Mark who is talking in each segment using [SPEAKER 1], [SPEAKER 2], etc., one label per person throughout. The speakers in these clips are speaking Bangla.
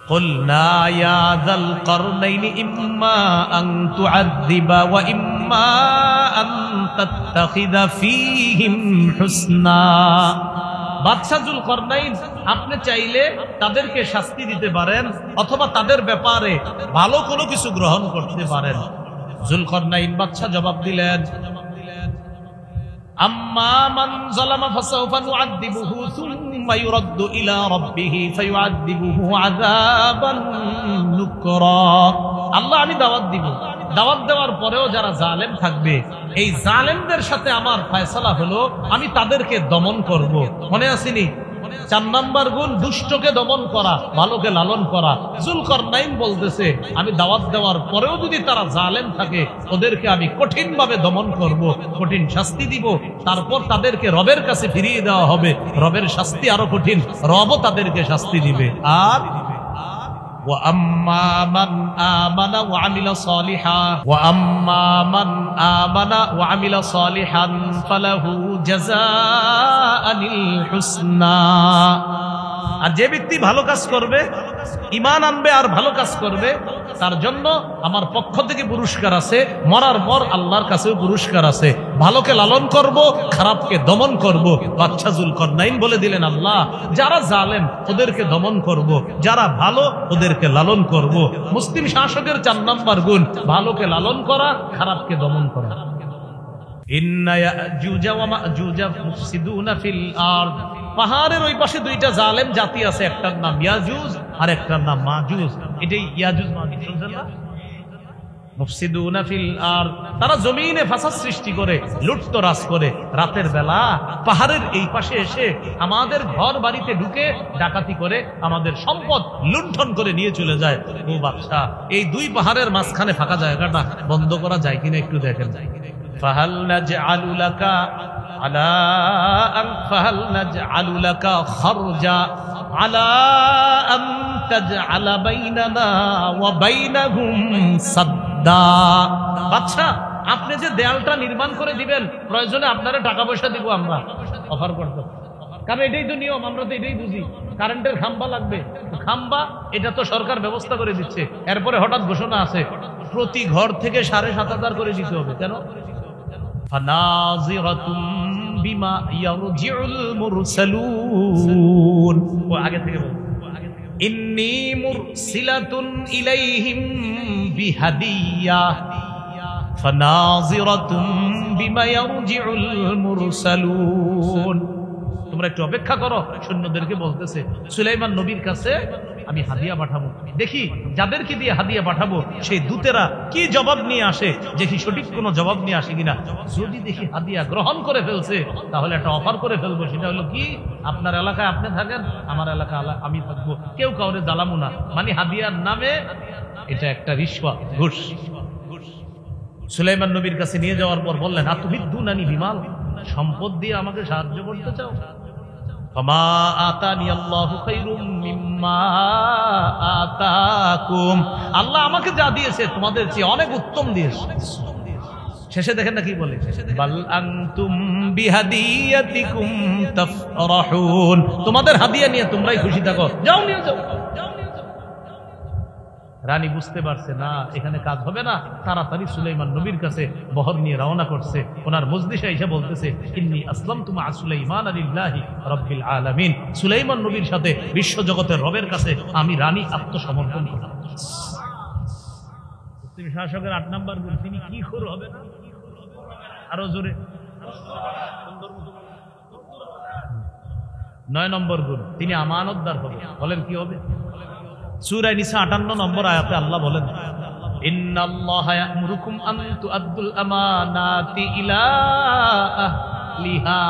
[SPEAKER 1] قلنا يا ذا القرنين إما أن تعذب وإما أن تتخذ فيهم حسنا। বাদশাহ যুলকরনাইন, আপনি চাইলে তাদেরকে শাস্তি দিতে পারেন অথবা তাদের ব্যাপারে ভালো কোনো কিছু গ্রহণ করতে পারেন। যুলকরনাইন বাদশাহ জবাব দিলেন, আম্মা মান যালামা ফাসাউফা নুআযিবুহু সুম্মা ইউরাদ্দু ইলা রাব্বিহি ফায়ুআযিবুহু আযাবান নুকরা। আল্লাহ, আমি দাওয়াত দিব, দাওয়াত দেওয়ার পরেও যারা জালেম থাকবে, এই জালেমদের সাথে আমার ফয়সালা হলো আমি তাদেরকে দমন করব। মনে আসেনি? 4 নম্বর গুণ দুষ্টকে দমন করা, ভালোকে লালন করা। যুলকরনাইন বলতেছে, আমি দাওয়াত দেওয়ার পরেও যদি তারা জালেম থাকে, ওদেরকে আমি কঠিন ভাবে দমন করব, কঠিন শাস্তি দিব। তারপর তাদেরকে রবের কাছে ফিরিয়ে দেওয়া হবে, রবের শাস্তি আরো কঠিন, রবও তাদেরকে শাস্তি দিবে। আর وَأَمَّا مَنْ آمَنَ وَعَمِلَ صَالِحًا فَلَهُ جَزَاءً الْحُسْنَى। আর যে ব্যক্তি ভালো কাজ করবে, ঈমান আনবে আর ভালো কাজ করবে, তার জন্য আমার পক্ষ থেকে পুরস্কার আছে, মরার পর আল্লাহর কাছেও পুরস্কার আছে। ভালোকে লালন করব, খারাপকে দমন করব। বাদশাহ যুলকরনাইন বলে দিলেন, আল্লাহ, যারা জালেম ওদেরকে দমন করব, যারা ভালো ওদেরকে লালন করব। মুসলিম শাসকের 4 নম্বর গুণ ভালোকে লালন করা, খারাপকে দমন করা। ইন্না ইয়াজুজ ওয়া মাজুজ মুফসিদুনা ফিল আরদ। পাহাড়ের ওই পাশে 2টা জালেম জাতি আছে, একটার নাম ইয়াজুজ আর একটার নাম মাজুজ। এটাই ইয়াজুজ মাজুজ, শুনছেন না? মুফসিদুনা ফিল আরদ, তারা জমিনে ফাসাদ সৃষ্টি করে, লুটতরাজ করে। রাতের বেলা পাহাড়ের এই পাশে এসে আমাদের ঘর বাড়িতে ঢুকে ডাকাতি করে আমাদের সম্পদ লুণ্ঠন করে নিয়ে চলে যায়। ও বাদশা, এই 2 পাহাড়ের মাঝখানে ফাঁকা জায়গাটা বন্ধ করা যায় কিনা একটু দেখেন। ফাহাল নাজআলু লাকা খারজা আলা আন তাজআলা বাইনানা ওয়া বাইনাহুম সাদ্দা। বাদশা, আপনি যে দেয়ালটা নির্মাণ করে দিবেন, প্রয়োজনে আপনারা টাকা পয়সা দিব, আমরা অফার করতে। কারণ এটাই তো নিয়ম, আমরা তো এটাই বুঝি। কারেন্টের খাম্বা লাগবে, খাম্বা এটা তো সরকার ব্যবস্থা করে দিচ্ছে। এরপরে হঠাৎ ঘোষণা আছে প্রতি ঘর থেকে 7,500 করে দিতে হবে। কেন? ফানাযিরাতুম বিমা ইয়ারজিউল মুরসালুন। ও আগে থেকে বল, ইন্নী মুরসিলাতুন ইলাইহিম বিহাদিয়া ফানাযিরাতুম বিমা ইয়ারজিউল মুরসালুন। তোমরা একটু অপেক্ষা করো, সৈন্যদেরকে বলতেছে সুলাইমান নবীর কাছে আমি হাদিয়া পাঠাবো, দেখি যাদেরকে দিয়ে হাদিয়া পাঠাবো সেই দূতেরা কি জবাব নিয়ে আসে, দেখি সঠিক কোনো জবাব নিয়ে আসে কিনা। যদি দেখি হাদিয়া গ্রহণ করে ফেলছে, তাহলে একটা অফার করে ফেলবো। সেটা হলো কি, আপনার এলাকায় আপনি থাকেন, আমার এলাকায় আমি থাকবো, কেউ কাউরে জ্বালামু না। মানে হাদিয়ার নামে এটা একটা রিশওয়াত, ঘুষ। সুলাইমান নবীর কাছে নিয়ে যাওয়ার পর বললেন, আতুমিদ্দুনানি বিমাল, সম্পদ দিয়ে আমাকে সাহায্য করতে চাও? ফামা আতানি আল্লাহু খায়রুম মিম্মা আতাকুম। আল্লাহ আমাকে যা দিয়েছে তোমাদের চেয়ে অনেক উত্তম দিয়েছে। শেষে দেখেন না কি বলে, বাল আনতুম বিহাদিয়াতিকুম তাফরাহুন। তোমাদের হাদিয়া নিয়ে তোমরাই খুশি থাকো, যাও নিয়ে যাও। রানী বুঝতে পারছে না এখানে কাজ হবে না, তাড়াতাড়ি সুলাইমান নবীর কাছে বহর নিয়ে রওনা করছে। ওনার মজলিসে এসে বলতেছে, ইন্নী আসলামতু মা সুলাইমান লিল্লাহি রাব্বিল আলামিন। সুলাইমান নবীর সাথে বিশ্ব জগতের রবের কাছে আমি রানী আত্মসমর্পণ করলাম। মুসলিম শাসকের 8 নম্বর গুণ, তিনি কি খোর হবে না? আরো জোরে। 9 নম্বর গুণ, তিনি আমানতদার হবে। বলেন কি হবে? সূরা নিসা 58 নম্বর আয়াতে আল্লাহ বলেন, ইন্নাল্লাহা ইয়া'মুরুকুম আন তু'আদ্দুল আমানাতি ইলা আহলিহা।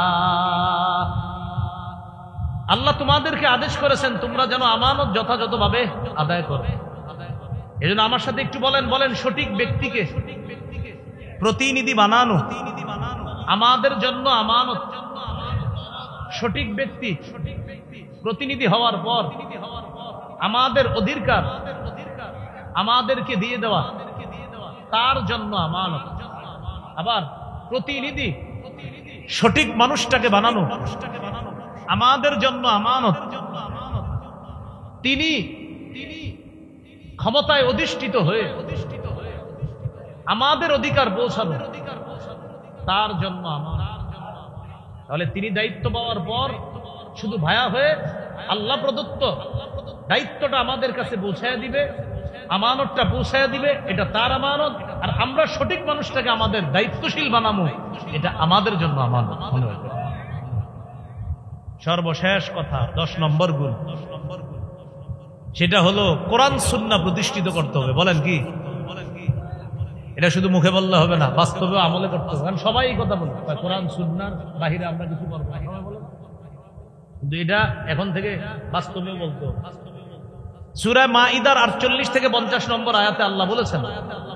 [SPEAKER 1] আল্লাহ তোমাদেরকে আদেশ করেছেন তোমরা যেন আমানত যথাযথভাবে আদায় করো। এজন্য আমার সাথে একটু বলেন সঠিক ব্যক্তিকে প্রতিনিধি বানানো আমাদের জন্য আমানত। সঠিক ব্যক্তি প্রতিনিধি হওয়ার পর আমাদের অধিকার আমাদেরকে দিয়ে দেওয়া, তার জন্য আমানত। আবার প্রতিনিধি সঠিক মানুষটাকে বানানো আমাদের জন্য আমানত। তিনি ক্ষমতায় অধিষ্ঠিত হয়ে আমাদের অধিকার পৌঁছানো, তার জন্য আমার। তাহলে তিনি দায়িত্ব পাওয়ার পর শুধু ভায়া হয়ে আল্লাহ প্রদত্ত দায়িত্বটা আমাদের কাছে পৌঁছায় দিবে, আমানতটা পৌঁছায় দিবে, এটা তার আমানত। আর আমরা সঠিক মানুষটাকে আমাদের দায়িত্বশীল বানাবো, এটা আমাদের জন্য আমানত মনে রাখবে। সর্বশেষ কথা, 10 নম্বর গুণ, সেটা হলো কোরআন সুন্নাহ প্রতিষ্ঠিত করতে হবে। বলেন কি? এটা শুধু মুখে বললে হবে না, বাস্তবে আমলে করতে হবে। কারণ সবাই কথা বলে কোরআন সুন্নাহর বাহিরে আমরা কিছু করবো না, কিন্তু এটা এখন থেকে বাস্তবে বলতে হবে। সূরা মাঈদার 48 থেকে 50 নম্বর আয়াতে আল্লাহ বলেছেন,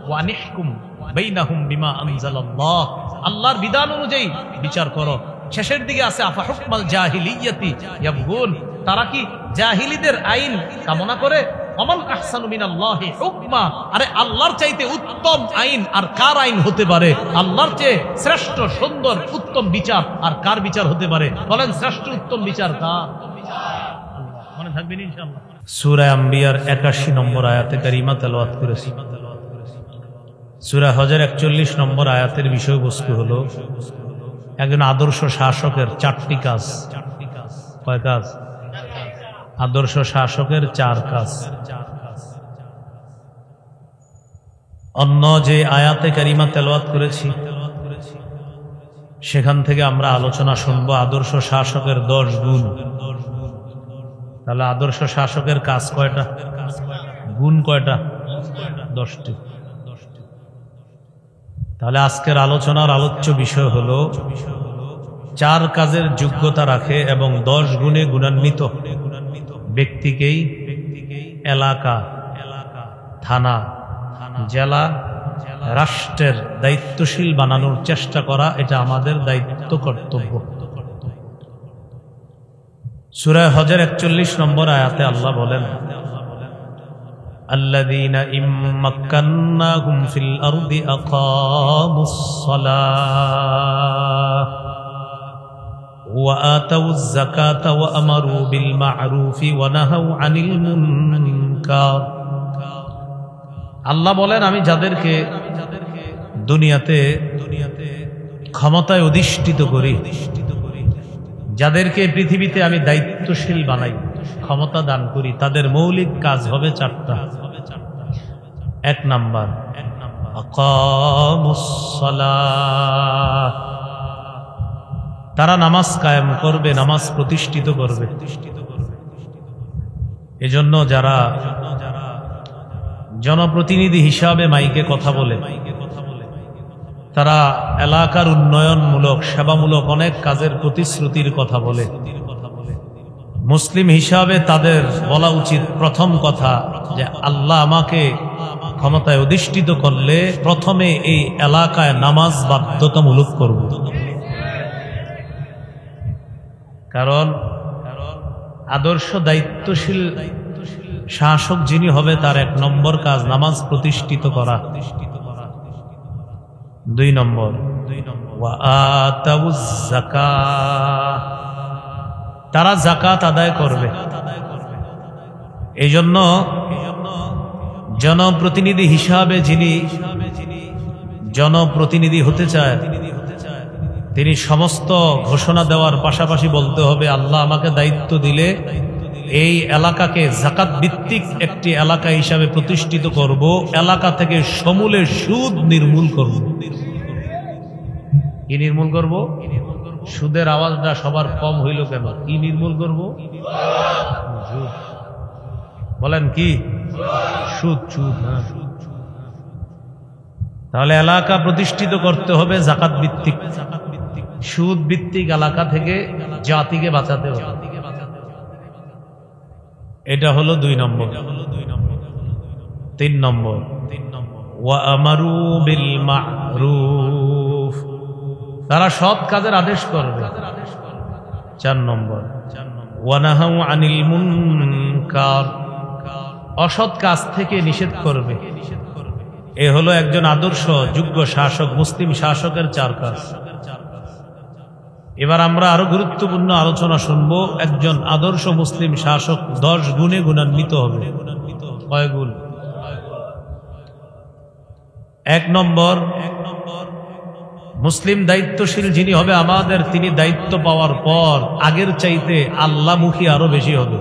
[SPEAKER 1] ওয়া নিহকুম বাইনাহুম বিমা আনজালাল্লাহ, আল্লাহর বিধান অনুযায়ী বিচার করো। শেষের দিকে আছে আফা হুকমাল জাহিলিয়াতি ইয়াবগুন, তারা কি জাহিলীদের আইন কামনা করে? ওমান আহসানু মিনাল্লাহি হুকমা, আরে আল্লাহর চাইতে উত্তম আইন আর কার আইন হতে পারে? আল্লাহর চেয়ে শ্রেষ্ঠ সুন্দর উত্তম বিচার আর কার বিচার হতে পারে? বলেন শ্রেষ্ঠ উত্তম বিচার কার? মনে থাকবেন ইনশাআল্লাহ। সূরা আম্বিয়ার 81 নম্বর আয়াতে কারিমা তেলাওয়াত করেছি। সূরা হজের 41 নম্বর আয়াতের বিষয়বস্তু হলো একজন আদর্শ শাসকের 4টি কাজ। কয় কাজ? আদর্শ শাসকের 4 কাজ। অন্য যে আয়াতে কারিমা তেলাওয়াত করেছি সেখান থেকে আমরা আলোচনা শুনব আদর্শ শাসকের 10 গুণ। তাহলে আদর্শ শাসকের কাজ কয়টা? গুণ কয়টা? 10টি। তাহলে আজকের আলোচনার আলোচ্য বিষয় হলো 4 কাজের যোগ্যতা রাখে এবং 10 গুণে গুণান্বিত ব্যক্তিকেই এলাকা, থানা, জেলা, রাষ্ট্রের দায়িত্বশীল বানানোর চেষ্টা করা, এটা আমাদের দায়িত্ব, কর্তব্য। সূরা হজের 41 নম্বর আয়াতে আল্লাহ বলেন, আল্লাযীনা ইম্মাক্কান্নাহুম ফিল আরদি আকামুস সালাহ ওয়া আতাউয যাকাতা ওয়া আমারু বিল মা'রুফি ওয়া নাহাউ আনিল মুনকার। আল্লাহ বলেন, আমি যাদেরকে দুনিয়াতে ক্ষমতায় অধিষ্ঠিত করি, যাদেরকে পৃথিবীতে আমি দায়িত্বশীল বানাই, ক্ষমতা দান করি, তাদের মৌলিক কাজ হবে 4টা। 1 নাম্বার আকামুস সালাহ, তারা নামাজ কায়েম করবে, নামাজ প্রতিষ্ঠিত করবে। এজন্য যারা জনপ্রতিনিধি হিসাবে মাইকে কথা বলে, তারা এলাকার উন্নয়নমূলক, সেবামূলক অনেক কাজের প্রতিশ্রুতির কথা বলে। মুসলিম হিসাবে তাদের বলা উচিত প্রথম কথা যে আল্লাহ আমাকে ক্ষমতায় অধিষ্ঠিত করলে প্রথমে এই এলাকায় নামাজ বাধ্যতামূলক করব। কারণ আদর্শ দায়িত্বশীল শাসক যিনি হবে তার 1 নম্বর কাজ নামাজ প্রতিষ্ঠিত করা। 2 নম্বর ওয়া আতাউয যাকাত, তারা যাকাত আদায় করবে। এইজন্য জনপ্রতিনিধি হিসাবে যিনি জনপ্রতিনিধি হতে চায় তিনি সমস্ত ঘোষণা দেওয়ার পাশাপাশি বলতে হবে, আল্লাহ আমাকে দায়িত্ব দিলে এই এলাকাকে যাকাত ভিত্তিক একটি এলাকা হিসাবে প্রতিষ্ঠিত করব, এলাকা থেকে সমূলে সুদ নির্মূল করব। কি নির্মূল করব? সুদের আওয়াজটা সবার কম হইল কেন? কি নির্মূল করব? বলেন কি? সুদ। সুদ। তাহলে এলাকা প্রতিষ্ঠিত করতে হবে যাকাত ভিত্তিক, সুদ ভিত্তিক এলাকা থেকে জাতিকে বাঁচাতে হবে। এটা হলো 2 নম্বর। 3 নম্বর ওয়া আমারু বিল মা'রুফ, তারা সৎ কাজের আদেশ করবে। 4 নম্বর ওয়া নাহাউ আনিল মুনকার, অসৎ কাজ থেকে নিষেধ করবে। এ হলো একজন আদর্শ যোগ্য শাসক, মুসলিম শাসকের 4 কাজ। এবার আমরা আরো গুরুত্বপূর্ণ আলোচনা শুনবো। একজন আদর্শ মুসলিম শাসক 10 গুণে গুণান্বিত হবে। কয় গুণ? এক নম্বর, মুসলিম দায়িত্বশীল যিনি হবে আমাদের, তিনি দায়িত্ব পাওয়ার পর আগের চাইতে আল্লাহমুখী আরো বেশি হবে।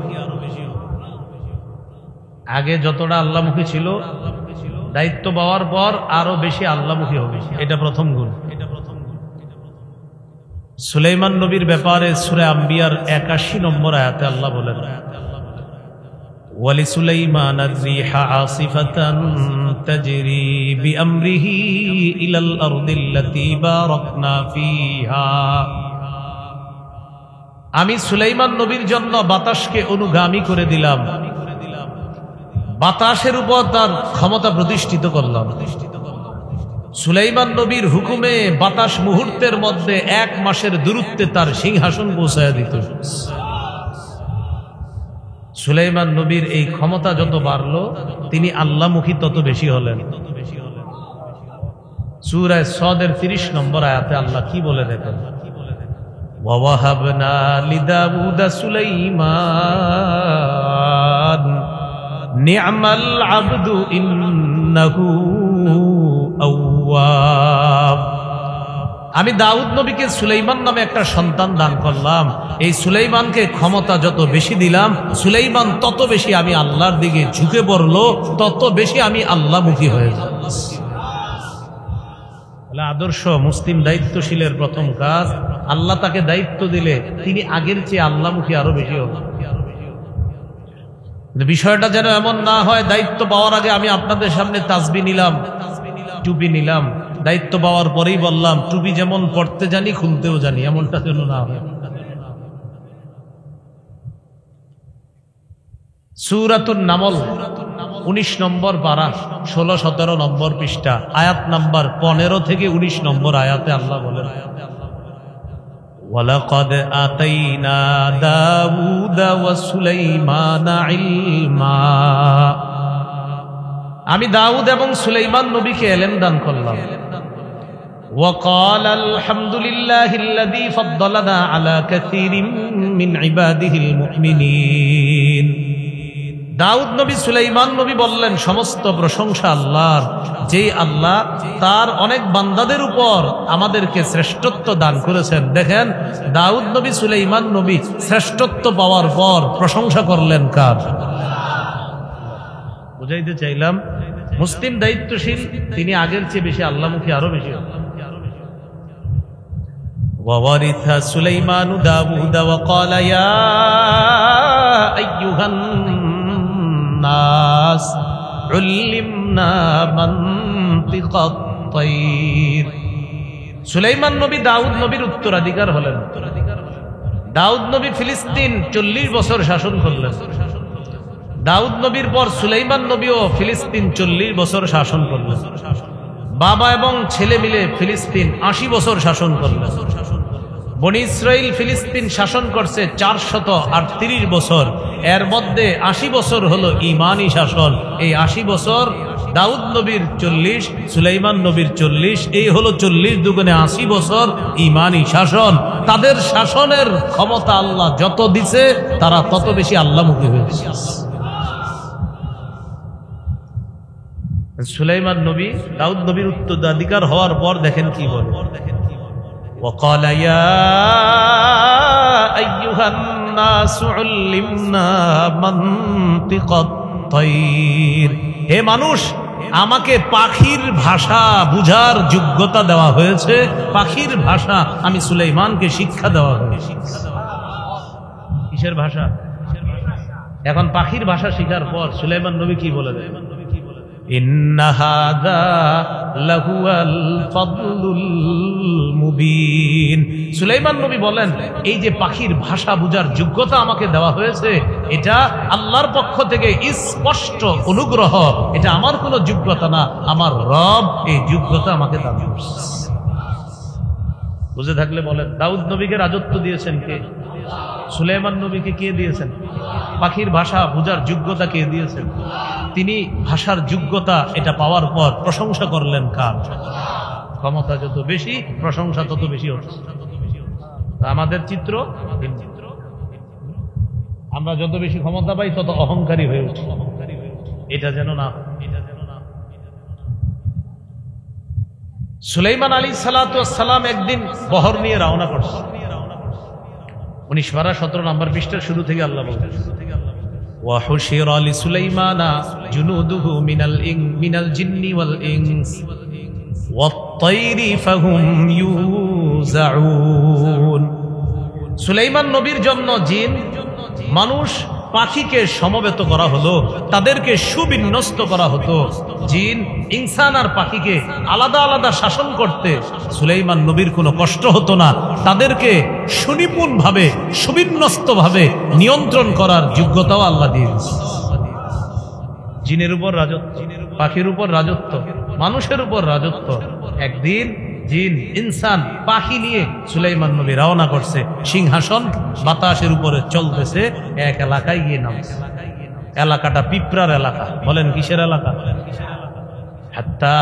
[SPEAKER 1] আগে যতটা আল্লাহমুখী ছিল, দায়িত্ব পাওয়ার পর আরো বেশি আল্লাহমুখী হবে। এটা প্রথম গুণ। সুলাইমান নবীর ব্যাপারে সূরা আম্বিয়ার ৮১ নম্বর আয়াতে আল্লাহ বলেন, وَلِسُلَيْمَانَ الرِّيحَ عَاصِفَةً تَجْرِي بِأَمْرِهِ إِلَى الْأَرْضِ الَّتِي بَارَكْنَا فِيهَا। আমি সুলাইমান নবীর জন্য বাতাসকে অনুগামী করে দিলাম, বাতাসের উপর তার ক্ষমতা প্রতিষ্ঠিত করলাম। সুলাইমান নবীর হুকুমে বাতাস মুহূর্তের মধ্যে ১ মাসের দূরত্বে তার সিংহাসন পৌঁছায় দিত। সুলাইমান নবীর এই ক্ষমতা যত বাড়ল, তিনি আল্লাহমুখী তত বেশি হলেন। সূরা সদের ৩০ নম্বর আয়াতে আল্লাহ কি বলে দেখেন, ওয়াওয়াহাবনা লিদাউদা সুলাইমান নি'মাল আবদু ইন্নাহু আওয়াব। আমি দাউদ নবীকে সুলাইমান নামে একটা সন্তান দান করলাম। এই সুলাইমানকে ক্ষমতা যত বেশি দিলাম, সুলাইমান তত বেশি আমি আল্লাহর দিকে ঝুঁকে পড়লো, তত বেশি আমি আল্লাহমুখী হয়ে যাব। আদর্শ মুসলিম দায়িত্বশীলের প্রথম কাজ, আল্লাহ তাকে দায়িত্ব দিলে তিনি আগের চেয়ে আল্লাহমুখী আরো বেশি হবে। বিষয়টা যেন এমন না হয়, দায়িত্ব পাওয়ার আগে আমি আপনাদের সামনে তাসবিহ নিলাম, টুপি নিলাম, দায়িত্ব পাওয়ার পরেই বললাম টুপি যেমন পড়তে জানি খুলতেও জানি, এমনটা যেন না হয়। সূরাতুন নামল ১৯ নম্বর পারা ১৬-১৭ নম্বর পৃষ্ঠা, আয়াত নাম্বার ১৫ থেকে ১৯ নম্বর আয়াতে আল্লাহ বলেন, ওয়ালাকাদ আতাইনা দাউদা ওয়া সুলাইমানা ইলমা। আমি দাউদ এবং সুলাইমান নবীকে ইলম দান করলাম। وقال الحمد لله الذي فضلنا على كثير من عباده المؤمنين। দাউদ নবী সুলাইমান নবী বললেন, সমস্ত প্রশংসা আল্লাহর, যে আল্লাহ তার অনেক বান্দাদের উপর আমাদেরকে শ্রেষ্ঠত্ব দান করেছেন। দেখেন, দাউদ নবী সুলাইমান নবী শ্রেষ্ঠত্ব পাওয়ার পর প্রশংসা করলেন কার? বুঝাইতে চাইলাম, মুসলিম দায়িত্বশীল তিনি আগের চেয়ে বেশি আল্লাহমুখী আরো বেশি। وَوَرِثَ سُلَيْمَانُ دَاوُودَ وَقَالَ يَا أَيُّهَا النَّاسُ عُلِّمْنَا مَنطِقَ الطَّيْرِ। সুলাইমান নবী দাউদ নবীর উত্তরাধিকার হলেন। দাউদ নবী ফিলিস্তিন ৪০ বছর শাসন করলেন। দাউদ নবীর পর সুলাইমান নবীও ফিলিস্তিন ৪০ বছর শাসন করলেন। বাবা এবং ছেলে মিলে ফিলিস্তিন ৮০ বছর শাসন করলেন। বনি ইসরাইল ফিলিস্তিন শাসন করছে ৪৩৮ বছর। এর মধ্যে ৮০ বছর হলো ঈমানি শাসন। এই ৮০ বছর দাউদ নবীর ৪০, সুলাইমান নবীর ৪০, এই হলো ৪০ দুগুণে ৮০ বছর ঈমানি শাসন। তাদের শাসনের ক্ষমতা আল্লাহ যত দিছে, তারা তত বেশি আল্লাহমুখী হয়েছে। সুলাইমান নবী দাউদ নবীর উত্তরাধিকার হওয়ার পর দেখেন কি বলে, وقال يا أيها الناس علمنا منطق الطير। হে মানুষ, আমাকে পাখির ভাষা বুঝার যোগ্যতা দেওয়া হয়েছে। পাখির ভাষা আমি সুলাইমানকে শিক্ষা দেওয়া হয়েছে। কিসের ভাষা? এখন পাখির ভাষা শিখার পর সুলাইমান নবী কি বলে দেন, ইন্না হাযা লাহুয়াল ফাদলুল মুবিন। সুলাইমান নবী বলেন, এই যে পাখির ভাষা বুঝার যোগ্যতা আমাকে দেওয়া হয়েছে, এটা আল্লাহর পক্ষ থেকে স্পষ্ট অনুগ্রহ। এটা আমার কোনো যোগ্যতা না, আমার রব এই যোগ্যতা আমাকে দান করেছে। বুঝে থাকলে বলেন, দাউদ নবীকে রাজত্ব দিয়েছেন কে? সুলাইমান নবীকে কে দিয়েছেন? পাখির ভাষা বুঝার যোগ্যতা কে দিয়েছেন? তিনি ভাষার যোগ্যতা এটা পাওয়ার পর প্রশংসা করলেন কার? ক্ষমতা যত বেশি, প্রশংসা তত বেশি হচ্ছে। আমাদের চিত্র, আমরা যত বেশি ক্ষমতা পাই তত অহংকারী হয়ে উঠি। এটা যেন না। সুলাইমান আলাইহিস সালাতু ওয়াস সালাম একদিন বহর নিয়ে রওনা করছে। 19 পারা 17 নম্বর পৃষ্ঠার শুরু থেকে আল্লাহ বলেন, ওয়া হুশিরা লিসুলাইমানা জুনুদুহু মিনাল জিন্নি ওয়াল ইনস ওয়াত তায়রি ফাহুম ইউজাউন। সুলাইমান নবীর জন্য জিন, মানুষ, পাখিকে সমবেত করা হলো, তাদেরকে সুবিন্যস্ত করা হতো। জিন, ইনসান আর পাখিকে আলাদা আলাদা শাসন করতে সুলাইমান নবীর কোনো কষ্ট হতো না। তাদেরকে সুনিপুণ ভাবে, সুবিন্যস্ত ভাবে নিয়ন্ত্রণ করার যোগ্যতাও আল্লাহ দিয়েছেন। জিনের উপর রাজত্ব, পাখির উপর রাজত্ব, মানুষের উপর রাজত্ব। একদিন জিন, ইনসান, পাখি নিয়ে সুলাইমান নবী রওনা করছে। সিংহাসন বাতাসের উপরে চলতেছে, এক এলাকায় গিয়ে নামছে। এলাকাটা পিঁপড়ার এলাকা। বলেন কিসের এলাকা? হাত্তা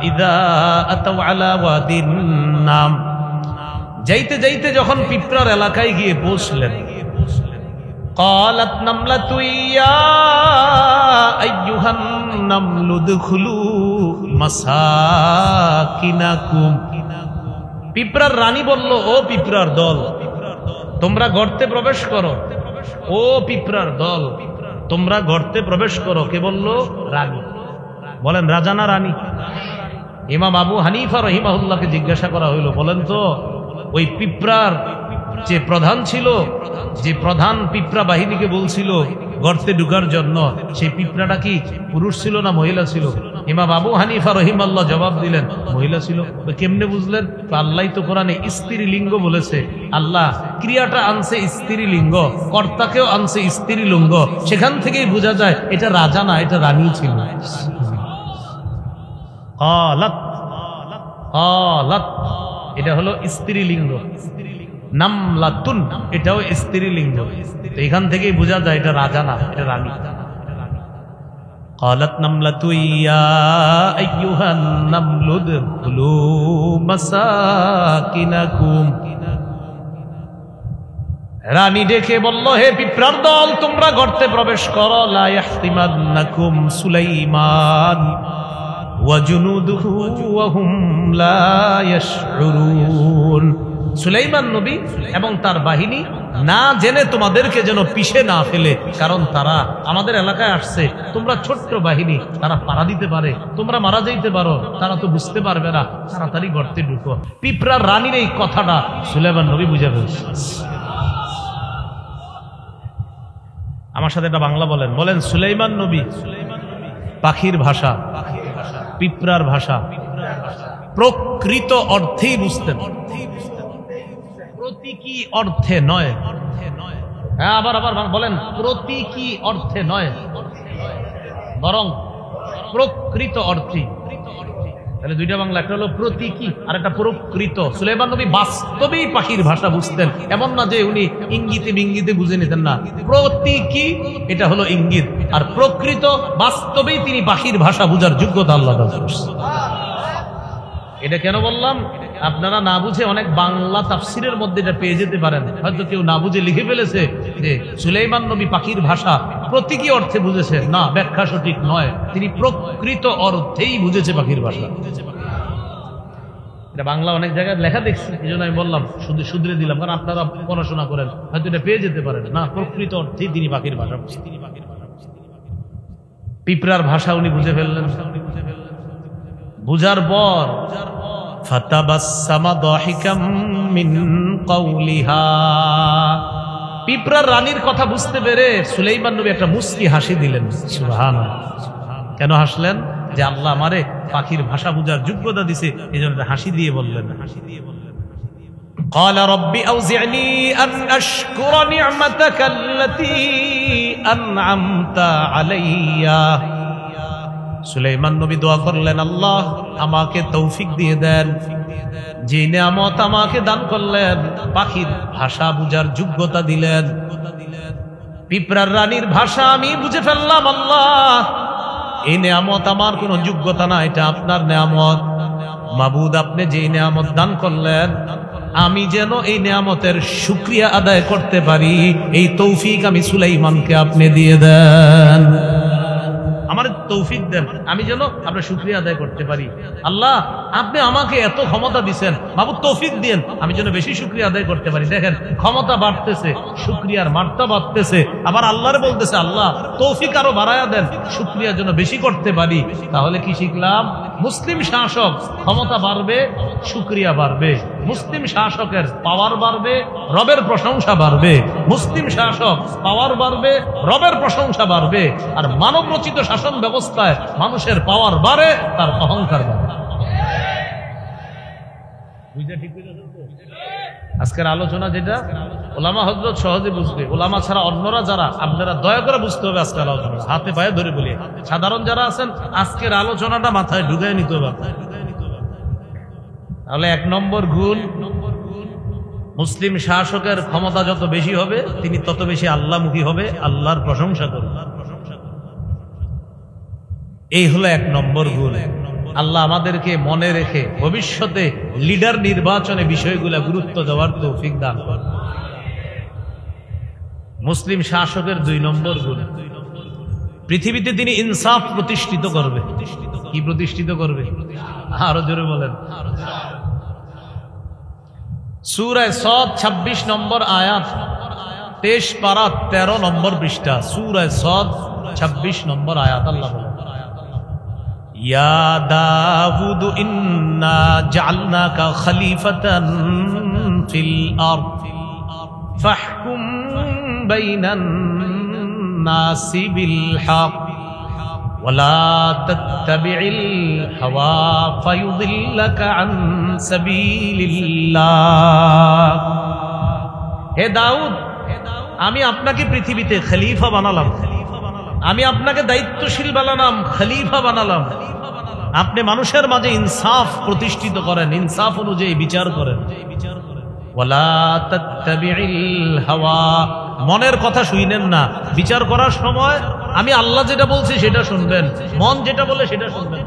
[SPEAKER 1] ইযা আতাউ আলা ওয়াদিন নাম। যাইতে যাইতে যখন পিঁপড়ার এলাকায় গিয়ে পৌঁছলেন, قالت نملة يا أيها النمل ادخلوا مساكنكم। পিঁপড়ার রানী বলল, ও পিঁপড়ার দল, তোমরা গর্তে প্রবেশ করো। ও পিঁপড়ার দল, তোমরা গর্তে প্রবেশ করো। কে বলল? রানী। বলেন রাজা না রানী? ইমাম আবু হানিফা রাহিমাহুল্লাহকে জিজ্ঞাসা করা হইল, বলেন তো ওই পিঁপড়ার যে প্রধান ছিল, যে প্রধান পিঁপড়া বাহিনীকে বলছিল গর্তে ঢুকার জন্য, সেই পিঁপড়াটা কি পুরুষ ছিল না মহিলা ছিল? ইমাম আবু হানিফা রহিমাল্লাহ জবাব দিলেন, মহিলা ছিল। কেমনে বুঝলেন? আল্লাহ তো কোরআনে স্ত্রী লিঙ্গ বলেছে। আল্লাহ ক্রিয়াটা আনছে স্ত্রী লিঙ্গ, কর্তাকেও আনছে স্ত্রী লিঙ্গ। সেখান থেকেই বোঝা যায় এটা রাজা না, এটা রানী ছিল। এটা হলো স্ত্রীলিঙ্গ। নামলাতুন, এটাও স্ত্রীলিঙ্গ। এখান থেকেই বোঝা যায় এটা রাজা না, এটা রানী। قالت نملة يا أيها النمل ادخلوا مساكنكم। রানী ডেকে বলল, হে পিঁপড়ার দল, তোমরা গর্তে প্রবেশ করো। লা ইয়াহতিমান্নাকুম সুলাইমান ওয়া জুনুদুহু ওয়া হুম লা ইয়াশউরুন। সুলাইমান নবী এবং তার বাহিনী না জেনে তোমাদেরকে যেন পিষে না ফেলে, কারণ তারা আমাদের এলাকায় আসছে। তোমরা ছোট্ট বাহিনী, তারা পাড়া দিতে পারে, তোমরা মারা যাইতে পারো, তারা তো বুঝতে পারবে না। তাড়াতাড়ি গর্তে ঢুকো। পিঁপড়ার রানীর এই কথাটা সুলাইমান নবী বুঝে ফেলছে। আমার সাথে এটা বাংলা বলেন, বলেন সুলাইমান নবী পাখির ভাষা, পিঁপড়ার ভাষা প্রকৃত অর্থেই বুঝতেন, প্রতীকী অর্থে নয়। হ্যাঁ, আবার আবার বলেন, প্রতীকী অর্থে নয়, বরং প্রকৃত অর্থে। তাহলে দুইটা বাংলা, একটা হলো প্রতীকী আর একটা প্রকৃত। সুলাইমান নবী বাস্তবেই পাখির ভাষা বুঝতেন, এমন না যে উনি ইঙ্গিতে বিঙ্গিতে বুঝে নিতেন না। প্রতীকী এটা হলো ইঙ্গিত, আর প্রকৃত বাস্তবেই তিনি পাখির ভাষা বুঝার যোগ্যতা আল্লাহ দান করেছেন। এটা কেন বললাম? আপনারা না বুঝে অনেক বাংলা তাফসিরের মধ্যে এটা পেয়ে যেতে পারেন। হয়তো কেউ না বুঝে লিখে ফেলেছে যে সুলাইমান নবী পাখির ভাষা প্রতীকী অর্থে বুঝেছে। না, ব্যাখ্যা সঠিক নয়। তিনি প্রকৃত অর্থেই বুঝেছে পাখির ভাষা। এটা বাংলা অনেক জায়গায় লেখা দেখছি, এই জন্য আমি বললাম, শুধু শুধরে দিলাম, কারণ আপনারা পড়াশোনা করেন, হয়তো এটা পেয়ে যেতে পারেন। না, প্রকৃত অর্থেই তিনি পাখির ভাষা বুঝছেন। পিঁপড়ার ভাষা উনি বুঝে ফেললেন। বুঝার পর ফাতাবাসসামা দাহিকাম মিন কাওলিহা, পিঁপড়ার রানীর কথা বুঝতে পেরে সুলাইমান নবী একটা মুস্কি হাসি দিলেন। সুবহানাল্লাহ। কেন হাসলেন? যে আল্লাহ আমারে পাখির ভাষা বুঝার যোগ্যতা দিছে, এজন্য হাসি দিয়ে বললেন। قال رب أوزعني أن أشكر نعمتك التي أنعمت علي। সুলাইমান নবী দোয়া করলেন, আল্লাহ আমাকে তৌফিক দিয়ে দেন, যে নিয়ামত আমাকে দান করলেন, পাখির ভাষা বুঝার যোগ্যতা দিলেন। পিঁপড়ার রানীর ভাষা আমি বুঝে ফেললাম। আল্লাহ, এই নিয়ামত আমার কোনো যোগ্যতা না, এটা আপনার নিয়ামত। মাবুদ, আপনি যে নিয়ামত দান করলেন, আমি যেন এই নিয়ামতের শুকরিয়া আদায় করতে পারি, এই তৌফিক আমি সুলাইমানকে আপনি দিয়ে দেন। আমার তৌফিক দেন, আমি যেন আপনার শুকরিয়া আদায় করতে পারি। আল্লাহ আপনি আমাকে এত ক্ষমতা দিচ্ছেন, মাবুদ তৌফিক দেন আমি যেন বেশি শুকরিয়া আদায় করতে পারি। দেখেন ক্ষমতা বাড়তেছে, শুকরিয়ার মাত্রা বাড়তেছে, আবার আল্লাহরে বলতেছে আল্লাহ তৌফিক আরো বাড়ায়া দেন, শুকরিয়া যেন বেশি করতে পারি। তাহলে কি শিখলাম? মুসলিম শাসক ক্ষমতা বাড়বে, শুকরিয়া বাড়বে। মুসলিম শাসকের পাওয়ার বাড়বে, রবের প্রশংসা বাড়বে। মুসলিম শাসক পাওয়ার বাড়বে, রবের প্রশংসা বাড়বে। আর মানব রচিত শাসন ব্যবস্থায় মানুষের পাওয়ার বাড়ে, তার অহংকার বাড়ে। আজকের আলোচনা যেটা ওলামা হযরত সহজে বুঝবে, ওলামা ছাড়া অন্যরা যারা, আপনারা দয়া করে বুঝতে হবে আজকের আলোচনা, হাতে পায়ে ধরে বলি। সাধারণ যারা আছেন আজকের আলোচনাটা মাথায় ঢুকায় নিতে হবে। তাহলে 1 নম্বর গুণ, মুসলিম শাসকের ক্ষমতা যত বেশি হবে তিনি তত বেশি আল্লাহমুখী হবে, আল্লাহর প্রশংসা করবে। এই হলো 1 নম্বর গুণ। আল্লাহ আমাদেরকে মনে রেখে ভবিষ্যতে লিডার নির্বাচনে বিষয়গুলো গুরুত্ব দেওয়ার তৌফিক দান করেন। মুসলিম শাসকের 2 নম্বর গুণ, পৃথিবীতে তিনি ইনসাফ প্রতিষ্ঠিত করবে। কি প্রতিষ্ঠিত করবে? আরো জোরে বলেন। সূরা সদ 26 নম্বর আয়াত, 23 পারা 13 নম্বর পৃষ্ঠা। সূরা সদ 26 নম্বর আয়াত আল্লাহ বলেন, ইয়া দাউদ ইন্না জাআলনাকা খলিফাতান ফিল আরদ ফাহকুম বাইনান নাসি বিল হক ওয়ালা তাত্তাবি'ল হাওয়া ফায়ুদিল্লাকা আন সাবিলিল্লাহ। হে দাউদ, আমি আপনাকে পৃথিবীতে খলিফা বানালাম, আমি আপনাকে দায়িত্বশীল বানালাম, খলিফা বানালাম। আপনি মানুষের মাঝে ইনসাফ প্রতিষ্ঠিত করেন, ইনসাফ অনুযায়ী বিচার করেন। ওয়ালা তাত্তাবি'ল হাওয়া, মনের কথা শুনেন না। বিচার করার সময় আমি আল্লাহ যেটা বলছি সেটা শুনবেন, মন যেটা বলে সেটা শুনবেন।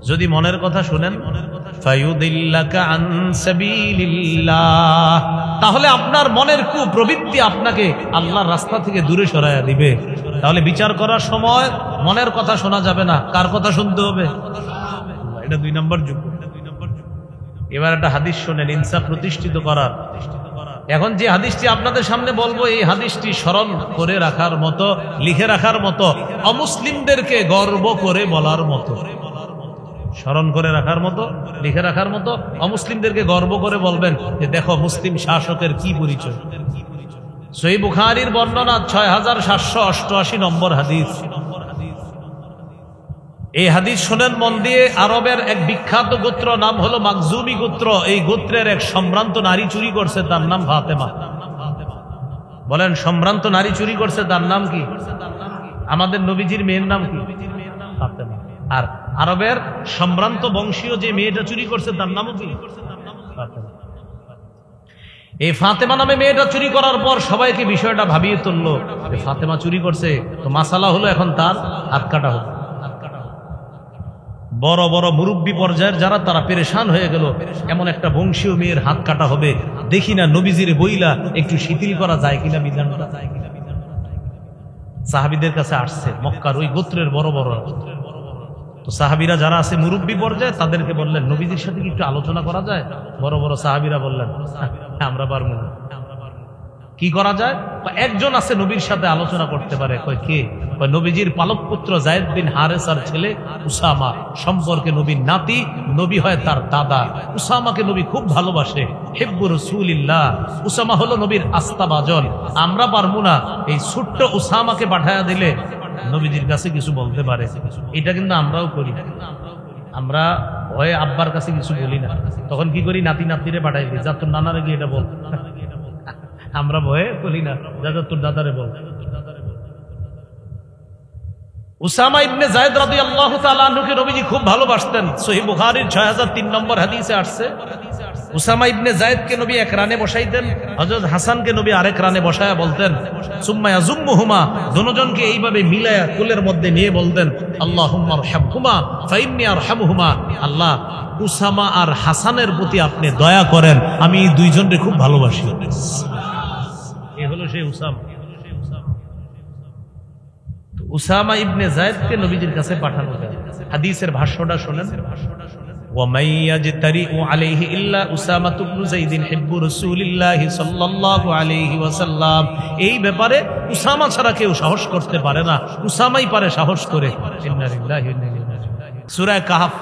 [SPEAKER 1] যদি মনের কথা শুনেন, ফায়ুদিল্লাকা আন সাবিলিল্লাহ, তাহলে আপনার মনের কুপ্রবৃত্তি আপনাকে আল্লাহর রাস্তা থেকে দূরে সরাইয়া দিবে। তাহলে বিচার করার সময় মনের কথা শোনা যাবে না, কার কথা শুনতে হবে? এটা 2 নম্বর যুগ। এবার একটা হাদিস শোনেন ইনসাফ প্রতিষ্ঠিত করার। এখন যে হাদিসটি আপনাদের সামনে বলবো, এই হাদিসটি স্মরণ করে রাখার মতো, লিখে রাখার মতো, অমুসলিমদেরকে গর্ব করে বলার মতো, স্মরণ করে রাখার মতো, লিখে রাখার মতো, অমুসলিমদেরকে গর্ব করে বলবেন যে দেখো মুসলিম শাসকের কি পরিচয়। সহিহ বুখারীর বর্ণনা 6788 নম্বর হাদিস। এই হাদিস শোনেন মন দিয়ে। আরবের এক বিখ্যাত গোত্র, নাম হলো মাকজুমি গোত্র। এই গোত্রের এক সম্ভ্রান্ত নারী চুরি করছে, তার নাম ফাতেমা। বলেন, সম্ভ্রান্ত নারী চুরি করছে, তার নাম কি? আমাদের নবীজির মেয়ের নাম কি? ফাতেমা। আর আরবের সম্ভ্রান্ত বংশীয় যে মেয়েটা চুরি করছে তার নামও কি? ফাতেমা। এই ফাতেমা নামে মেয়েটা চুরি করার পর সবাইকে বিষয়টা ভাবিয়ে তুললো যে ফাতেমা চুরি করছে, তো মাসালা হলো এখন তার হাত কাটা হবে। বড় বড় মুরব্বী পর্যায়ের যারা, তারা পেরেশান হয়ে গেল, এমন একটা বংশীয় মেয়ের হাত কাটা হবে, দেখি না নবীজির বইলা একটু শিথিল করা যায় কিনা বিধানটা। সাহাবীদের কাছে আসছে, মক্কার ওই গোত্রের বড় বড়। তো সাহাবীরা যারা আছে মুরব্বী পর্যায়ে, তাদেরকে বললেন নবীজির সাথে কি একটু আলোচনা করা যায়? বড় বড় সাহাবীরা বললেন আমরা পারবো না। কি করা যায়? একজন আছে নবীর সাথে আলোচনা করতে পারে। কয় কে? কয় নবীজির পালক পুত্র যায়েদ বিন হারেসার ছেলে উসামা, সম্পর্কে নবীর নাতি, নবী হয় তার দাদা। উসামাকে নবী খুব ভালোবাসে, হিব্বু রাসূলিল্লাহ। উসামা হলো নবীর আস্থাভাজন। আমরা পারবো না, এই ছোট্ট উসামাকে পাঠায়া দিলে নবীজির কাছে কিছু বলতে পারে। এটা কিন্তু আমরাও করি। আমরা ভয়ে আব্বার কাছে কিছু বলি না, তখন কি করি? নাতি নাতিরে পাঠাই দিই, যা তোর নানারে গিয়ে এটা বল। আমরা ভয়ে বলি না, যা তোর দাদারে বল। উসামা ইবনে যায়েদ রাদিয়াল্লাহু তাআলা আনহুকে নবীজি খুব ভালোবাসতেন। সহিহ বুখারীর 6003 নম্বর হাদিসে আসছে, উসামা ইবনে যায়েদকে নবী এক রানে বসাইতেন, হযরত হাসানকে নবী আরেক রানে বসায়া বলতেন সুম্মা ইয়াজুম্মুহুমা, দুজনকে এইভাবে মিলায়া কোলের মধ্যে নিয়ে বলতেন আল্লাহুম্মা আরহামহুমা ফাইন্নী আরহামুহুমা, আল্লাহ উসামা আর হাসানের প্রতি আপনি দয়া করেন, আমি এই দুইজনকে খুব ভালোবাসি। এই হলো সেই উসামা। উসামা ইবনে যায়েদকে নবীজির কাছে পাঠানো যায়। হাদিসের ভাষ্যটা শুনেন, وَمَن يَجْتَرِئُ عَلَيْهِ إِلَّا أُسَامَةُ بْنُ زَيْدٍ حِبُّ رَسُولِ اللَّهِ সাল্লাল্লাহু আলাইহি ওয়াসাল্লাম। এই ব্যাপারে উসামা ছাড়া কেউ সাহস করতে পারে না, উসামাই পারে সাহস করে। ইন্না লিল্লাহি ওয়া ইন্না ইলাইহি রাজিউন। সূরা কাহফ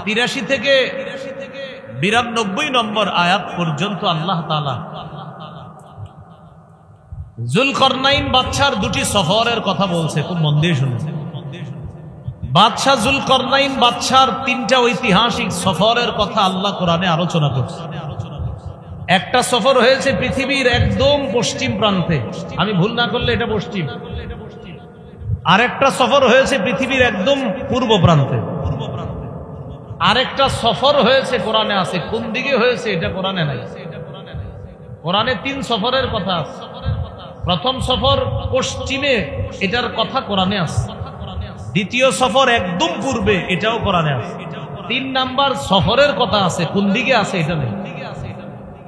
[SPEAKER 1] 83 থেকে 92 নম্বর আয়াত পর্যন্ত আল্লাহ তাআলা যুলকরনাইন বাদশার দুটি সফরের কথা বলছে, খুব মন দিয়ে শুনুন। বাদশাহ যুলকরনাইন বাদশার তিনটা ঐতিহাসিক সফরের কথা আল্লাহ কোরআনে আলোচনা করছে। একটা সফর হয়েছে পৃথিবীর একদম পশ্চিম প্রান্তে, আমি ভুল না করলে এটা পশ্চিম। আরেকটা সফর হয়েছে পৃথিবীর একদম পূর্ব প্রান্তে। আরেকটা সফর হয়েছে কোরআনে আছে, কোন দিকে হয়েছে এটা কোরআনে নাই। কোরআনে 3 সফরের কথা আছে। প্রথম সফর পশ্চিমে, এটার কথা কোরআনে আছে। দ্বিতীয় সফর একদম পূর্বে, এটাও কোরআনে আছে। 3 নাম্বার সফরের কথা আছে, কোন দিকে আছে এটা নেই।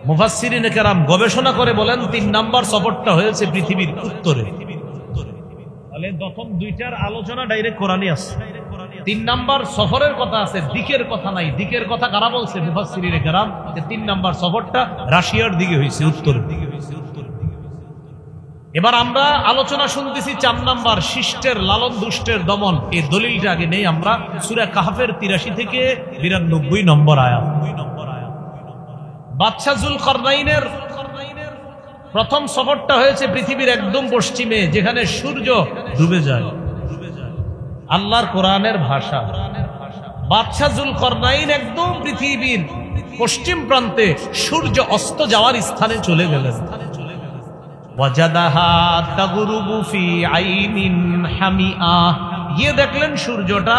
[SPEAKER 1] মুফাসসিরিনে কেরাম গবেষণা করে বলেন 3 নাম্বার সফরটা হয়েছে পৃথিবীর উত্তরে। তাহলে প্রথম দুইটার আলোচনা ডাইরেক্ট কোরআনে আছে। 3 নাম্বার সফরের কথা আছে, দিকের কথা নাই। দিকের কথা কারা বলছে? মুফাসসিরিনে কেরাম, যে 3 নাম্বার সফরটা রাশিয়ার দিকে হয়েছে, উত্তরের দিকে হয়েছে। এবার আমরা আলোচনা শুনতেছি 4 নাম্বার, শিষ্টের লালন দুষ্টের দমন। এই দলিলটা আগে নেই আমরা। সূরা কাহফের 83 থেকে 92 নম্বর আয়াত। বাদশা যুলকরনাইনের প্রথম সফরটা হয়েছে পৃথিবীর একদম পশ্চিমে, যেখানে সূর্য ডুবে যায়। আল্লাহর কোরআনের ভাষা। বাদশা যুলকরনাইন একদম পৃথিবীর পশ্চিম প্রান্তে সূর্য অস্ত যাওয়ার স্থানে চলে গেলেন। ওয়াজাদাহা তাগরুবু ফি আইনিন হামিআ, গিয়ে দেখলেন সূর্যটা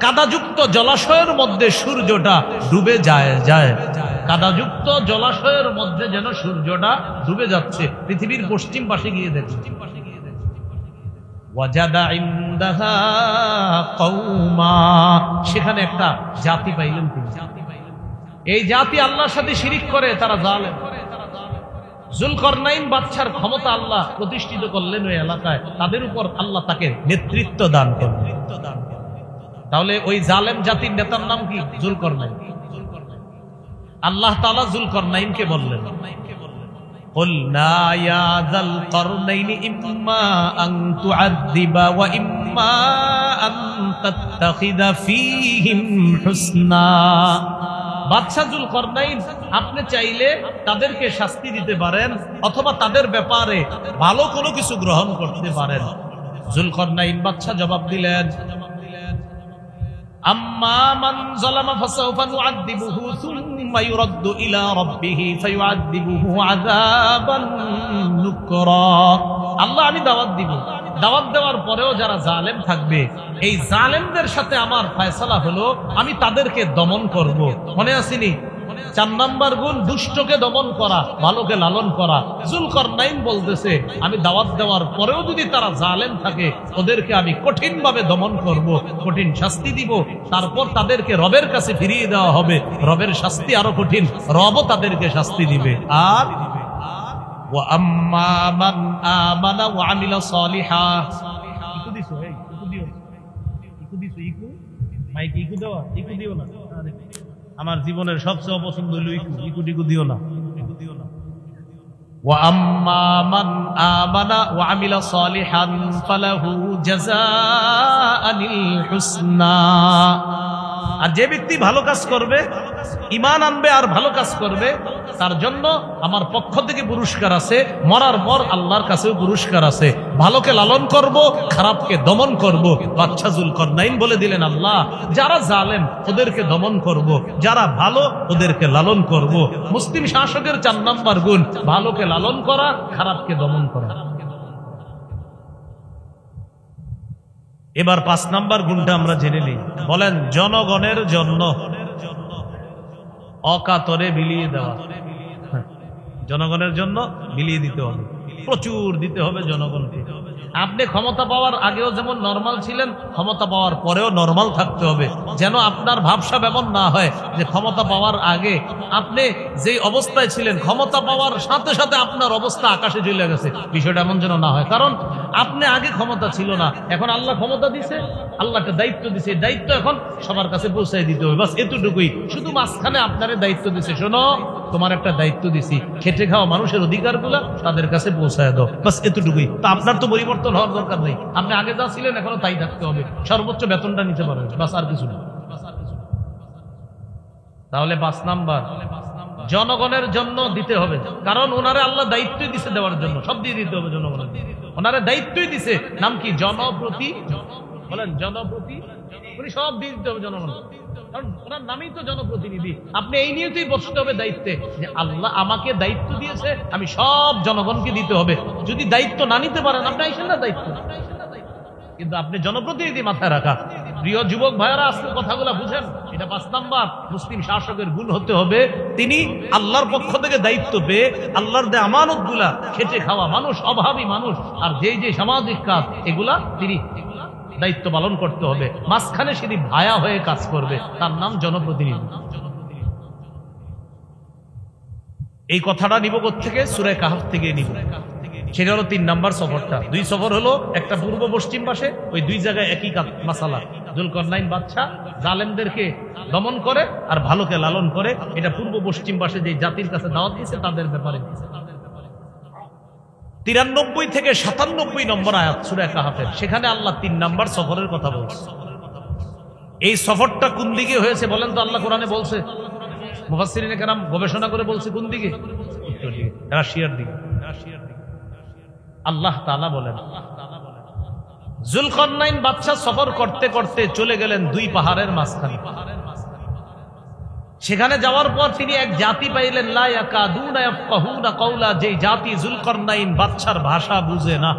[SPEAKER 1] কাদাযুক্ত জলাশয়ের মধ্যে সূর্যটা ডুবে যায়। কাদাযুক্ত জলাশয়ের মধ্যে যেন সূর্যটা ডুবে যাচ্ছে। পৃথিবীর পশ্চিম পাশে গিয়ে দেখলেন। ওয়াজাদা ইনদাহা কওমা, সেখানে একটা জাতি পাইলেন তিনি। এই জাতি আল্লাহর সাথে শিরিক করে, তারা জালেম। যুলকরনাইন বাদশার ক্ষমতা আল্লাহ প্রতিষ্ঠিত করলেন ওই এলাকায়, তাদের উপর আল্লাহ তাকে নেতৃত্ব দান করলেন। তাহলে ওই জালেম জাতির নেতার নাম কি? যুলকরনাইন। আল্লাহ তাআলা যুলকরনাইনকে বললেন, কুলনা ইয়া যুলকরনাইন ইম্মা আন তুআযিবা ওয়া ইম্মা আন তাত্তাখিযা ফীহিম হুসনা। বাদশা যুলকরনাইন, আপনি চাইলে তাদেরকে শাস্তি দিতে পারেন অথবা তাদের ব্যাপারে ভালো কোনো কিছু গ্রহণ করতে পারেন। যুলকরনাইন বাদশা জবাব দিলেন, আম্মা মান যালামা ফাসাউফা নুআযিবুহু সুম্মা ইউরাদ্দু ইলা রাব্বিহি ফায়ুআযিবুহু আযাবান নুকরা। আল্লাহ, আমি দাওয়াত দিব, দাওয়াত দেওয়ার পরেও যারা জালেম থাকবে, এই জালেমদের সাথে আমার ফয়সালা হলো আমি তাদেরকে দমন করব। মনে আসেনি? 4 নাম্বার গুণ, দুষ্টকে দমন করা, ভালোকে লালন করা। যুলকরনাইন বলতেছে, আমি দাওয়াত দেওয়ার পরেও যদি তারা জালেম থাকে, ওদেরকে আমি কঠিন ভাবে দমন করব, কঠিন শাস্তি দিব। তারপর তাদেরকে রবের কাছে ফিরিয়ে দেওয়া হবে, রবের শাস্তি আরো কঠিন, রবও তাদেরকে শাস্তি দিবে। আর ওয়া আম্মা মান আমানা ওয়া আমিলা সালিহা, ইকু দিছো, এই ইকু দিও, ইকু দিছো, ইকু মাইক ইকু দেওয়া, ইকু দিও না। আমার জীবনের সবচেয়ে অপছন্দ হলো ইকু, ইকু টিকু দিও না। ওয়া আম্মা মান আমানা ওয়া আমিলা সালিহান ফালাহু জাযাআনিল হুসনা। আর যে ব্যক্তি ভালো কাজ করবে, ঈমান আনবে আর ভালো কাজ করবে, তার জন্য আমার পক্ষ থেকে পুরস্কার আছে, মরার পর আল্লাহর কাছেও পুরস্কার আছে। ভালোকে লালন করব, খারাপকে দমন করব। বাদশা যুলকরনাইন বলে দিলেন, আল্লাহ, যারা জালেম ওদেরকে দমন করব, যারা ভালো ওদেরকে লালন করব। মুসলিম শাসকের 4 নাম্বার গুণ, ভালোকে লালন করা, খারাপকে দমন করা। এবার 5 নাম্বার গুণটা আমরা জেনে নিই। বলেন, জনগণের জন্য অকাতরে বিলিয়ে দেওয়া। জনগণের জন্য বিলিয়ে দিতে হবে, প্রচুর দিতে হবে জনগণকে। আপনি ক্ষমতা পাওয়ার আগেও যেমন নরমাল ছিলেন, ক্ষমতা পাওয়ার পরেও নরমাল থাকতে হবে, যেন আপনার ভাবসাব এমন না হয় যে ক্ষমতা পাওয়ার আগে আপনি যেই অবস্থায় ছিলেন ক্ষমতা পাওয়ার সাথে সাথে আপনার অবস্থা আকাশে চলে গেছে। বিষয়টা এমন যেন না হয়, কারণ আপনি আগে ক্ষমতা ছিল না, এখন আল্লাহ ক্ষমতা দিছে, আল্লাহ একটা দায়িত্ব দিছে, এই দায়িত্ব এখন সবার কাছে পৌঁছায় দিতে হবে, বাস এতটুকুই। শুধু মাঝখানে আপনারে দায়িত্ব দিছে, শোনো তোমার একটা দায়িত্ব দিছি, খেটে খাওয়া মানুষের অধিকারগুলা তাদের কাছে পৌঁছায় দাও, বাস এতটুকুই। তা আপনার তো পরিবর্তন হওয়ার দরকার নেই, আপনি আগে যা ছিলেন এখনো তাই থাকতে হবে, সর্বোচ্চ বেতনটা নিতে পারবেন, বাস আর কিছু না। তাহলে 5 নাম্বার, জনগণের জন্য দিতে হবে, কারণ ওনারে আল্লাহ দায়িত্বই দিছে দেওয়ার জন্য, সব দিয়ে দিতে হবে জনগণের, ওনারে দায়িত্বই দিছে। নাম কি? জনপ্রতি, বলেন জনপ্রতি, উনি সব দিয়ে দিতে হবে জনগণ, কারণ ওনার নামই তো জনপ্রতিনিধি। আপনি এই নিয়েতেই বসতে হবে দায়িত্বে, যে আল্লাহ আমাকে দায়িত্ব দিয়েছে, আমি সব জনগণকে দিতে হবে। যদি দায়িত্ব না নিতে পারেন আপনি আইসেন না দায়িত্ব, কিন্তু আপনি জনপ্রতিনিধি মাথায় রাখা। প্রিয় যুবক ভাইয়েরা, আজকে কথাগুলো বুঝেন, এটা 5 নাম্বার মুসলিম শাসকের গুণ হতে হবে, তিনি আল্লাহর পক্ষ থেকে দায়িত্ব পেয়ে আল্লাহর দে আমানত গুলা, খেটে খাওয়া মানুষ, অভাবী মানুষ, আর যে সামাজিক কাজ এগুলা তিনি দায়িত্ব পালন করতে হবে। মাঝখানে সেটি ভায়া হয়ে কাজ করবে, তার নাম জনপ্রতিনিধি। এই কথাটা নিব থেকে সূরা কাহফ থেকে নিব। সেটা হলো 3 নাম্বার সফরটা। 2 সফর হলো, একটা পূর্ব পশ্চিম পাশে, ওই 2 জায়গায় একই মাসালা। যুলকারনাইন বাদশা জালেমদেরকে দমন করে আর ভালোকে লালন করে, এটা পূর্ব পশ্চিম পাশে যে জাতির কাছে দাওয়াত দিয়েছে তাদের ব্যাপারে। 93 থেকে 97 নম্বর আয়াত সূরা কাহফের, সেখানে আল্লাহ 3 নাম্বার সফরের কথা বলছে। এই সফরটা কোন দিকে হয়েছে বলেন তো? আল্লাহ কোরআনে বলছে, মুফাসসিরিনে কেরাম গবেষণা করে বলছে কোন দিকে? রাশিয়ার দিকে। আল্লাহ তাআলা বলেন, যুলকারনাইন বাদশা সফর করতে করতে চলে গেলেন 2 পাহাড়ের মাঝখানে। সেখানে যাওয়ার পর তিনি এক জাতি পাইলেন, লা ইয়াকাদুনা ইয়াফকাহুনা কাওলা, যে জাতি যুলকারনাইন বাদশার ভাষা বুঝে না।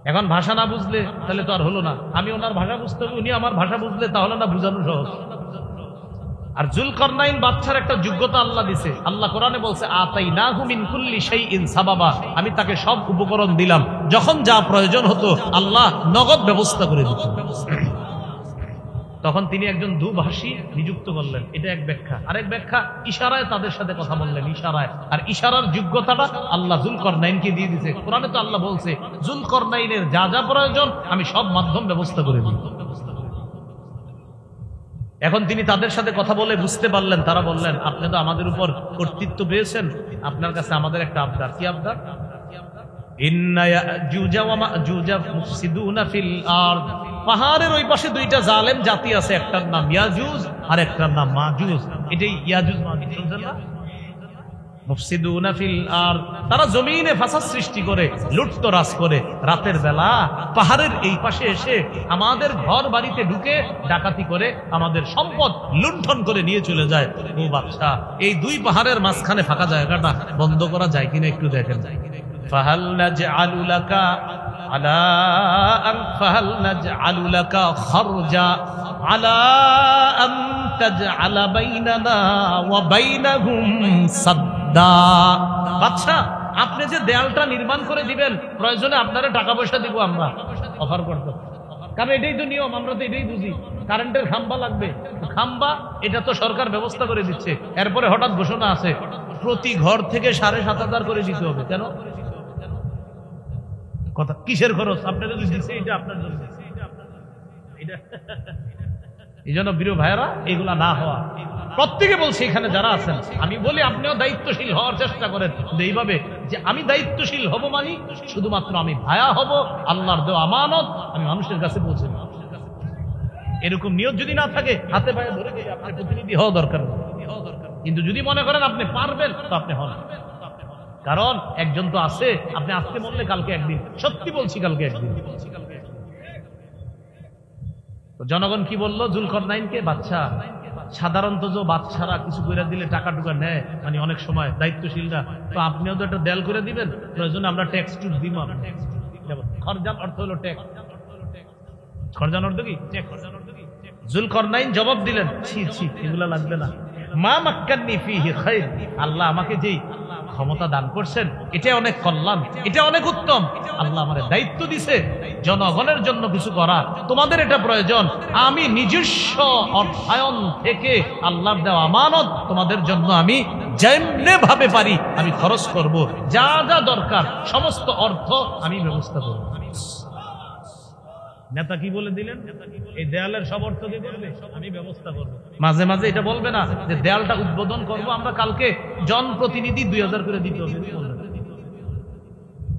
[SPEAKER 1] এখন ভাষা না বুঝলে তাহলে তো আর হলো না, আমি ওনার ভাষা বুঝতে হবে, উনি আমার ভাষা বুঝলে তাহলে না বুঝানো সহজ। আর যুলকারনাইন বাদশার একটা যোগ্যতা আল্লাহ দিছে, আল্লাহ কোরআনে বলছে, আতাইনাহু মিন কুল্লি শাইইন সাবাবা, আমি তাকে সব উপকরণ দিলাম, যখন যা প্রয়োজন হতো আল্লাহ নগদ ব্যবস্থা করে দিত। তখন তিনি একজন দুভাষী নিযুক্ত করলেন, এটা এক ব্যাখ্যা। আরেক ব্যাখ্যা, ইশারায় তাদের সাথে কথা বললেন, ইশারায়। আর ইশারার যোগ্যতাটা আল্লাহ যুলকারনাইনকে দিয়ে দিয়েছে। কোরআনে তো আল্লাহ বলছে, যুলকারনাইনের যা যা প্রয়োজন আমি সব মাধ্যম ব্যবস্থা করে দিই। এখন তিনি তাদের সাথে কথা বলে বুঝতে পারলেন, তারা বললেন, আপনি তো আমাদের উপর কর্তৃত্ব পেয়েছেন, আপনার কাছে আমাদের একটা আবদার। কি আবদার? ইন্না ইয়াজুজ ওয়া মাজুজ মুফসিদুনা ফিল আরদ, পাহাড়ের ওই পাশে 2টা জালেম জাতি আছে, একটার নাম ইয়াজুজ আর একটার নাম মাজুজ। এটাই ইয়াজুজ মাজুজ, বুঝলেন না? মুফসিদুনা ফিল আরদ, তারা জমিনে ফাসাদ সৃষ্টি করে, লুটতরাজ করে, রাতের বেলা পাহাড়ের এই পাশে এসে আমাদের ঘর বাড়িতে ঢুকে ডাকাতি করে আমাদের সম্পদ লুণ্ঠন করে নিয়ে চলে যায়। ও বাদশা, এই 2 পাহাড়ের মাঝখানে ফাঁকা জায়গাটা বন্ধ করা যায় কিনা একটু দেখেন। ফাহাল নাজআলু লাকা আলা আন ফাহাল নাজআলু লাকা খারজা আলা আন তাজআলা বাইনানা ওয়া বাইনাহুম সাদ্দা। বাদশা, আপনি যে দেয়ালটা নির্মাণ করে দিবেন, প্রয়োজনে আপনারা টাকা পয়সা দিব, আমরা অফার করতে, কারণ এটাই তো নিয়ম, আমরা তো এটাই বুঝি। কারেন্টের খাম্বা লাগবে, খাম্বা এটা তো সরকার ব্যবস্থা করে দিচ্ছে। এরপরে হঠাৎ ঘোষণা আছে, প্রতি ঘর থেকে 7,500 করে দিতে হবে। কেন? কথা কিসের খরচ? আপনাদের দিচ্ছে, এটা আপনার জন্য। এই জন্য প্রিয় ভাইয়েরা, এগুলা না হওয়া, প্রত্যেকে বলছে এখানে যারা আছেন, আমি বলি আপনিও দায়িত্বশীল হওয়ার চেষ্টা করেন, এইভাবে যে আমি দায়িত্বশীল হব, মানে শুধুমাত্র আমি ভায়া হব, আল্লাহর দেওয়া আমানত আমি মানুষের কাছে পৌঁছে দেব। এরকম নিয়ত যদি না থাকে, হাতে পায়ে ধরে গেলে আপনার প্রতিনিধি হওয়া দরকার। কিন্তু যদি মনে করেন আপনি পারবেন, তো আপনি হন। কারণ একজন তো আছে, আপনি আজকে বললে কালকে একদিন, সত্যি বলছি কালকে একদিন। তো জনগণ কি বললো যুলকারনাইনকে? বাদশা, সাধারণত যে বাদশারা কিছু করে দিলে টাকা টুকা নেয়, মানে অনেক সময় দায়িত্বশীলরা, তো আপনিও তো একটা দেয়াল করে দিবেন, প্রয়োজনে আমরা ট্যাক্স টুক দিব। খরজান অর্থ হলো ট্যাক্স। খরজান অর্থ কি? যুলকারনাইন জবাব দিলেন, ছি ছি, এগুলা লাগবে না। মা মাক্কান্নি ফিহি খায়র, আল্লাহ আমাকে যেই ক্ষমতা দান করছেন, এটা অনেক কল্যাণ, এটা অনেক উত্তম। আল্লাহ আমাদের দায়িত্ব দিছে জনগণের জন্য কিছু করা, তোমাদের এটা প্রয়োজন। আমি নিজস্ব অর্থায়ন থেকে আল্লাহর দেওয়া আমানত তোমাদের জন্য আমি যেমনে ভাবে পারি আমি খরচ করব, যা যা দরকার সমস্ত অর্থ আমি ব্যবস্থা করব। নেতা কি বলে দিলেন? এই দেয়ালের সব অর্থ দিয়ে করবে, আমি ব্যবস্থা করবো। মাঝে মাঝে এটা বলবে না যে দেয়ালটা উদ্বোধন করব আমরা কালকে, জনপ্রতিনিধি 2000 করে দিতে হবে,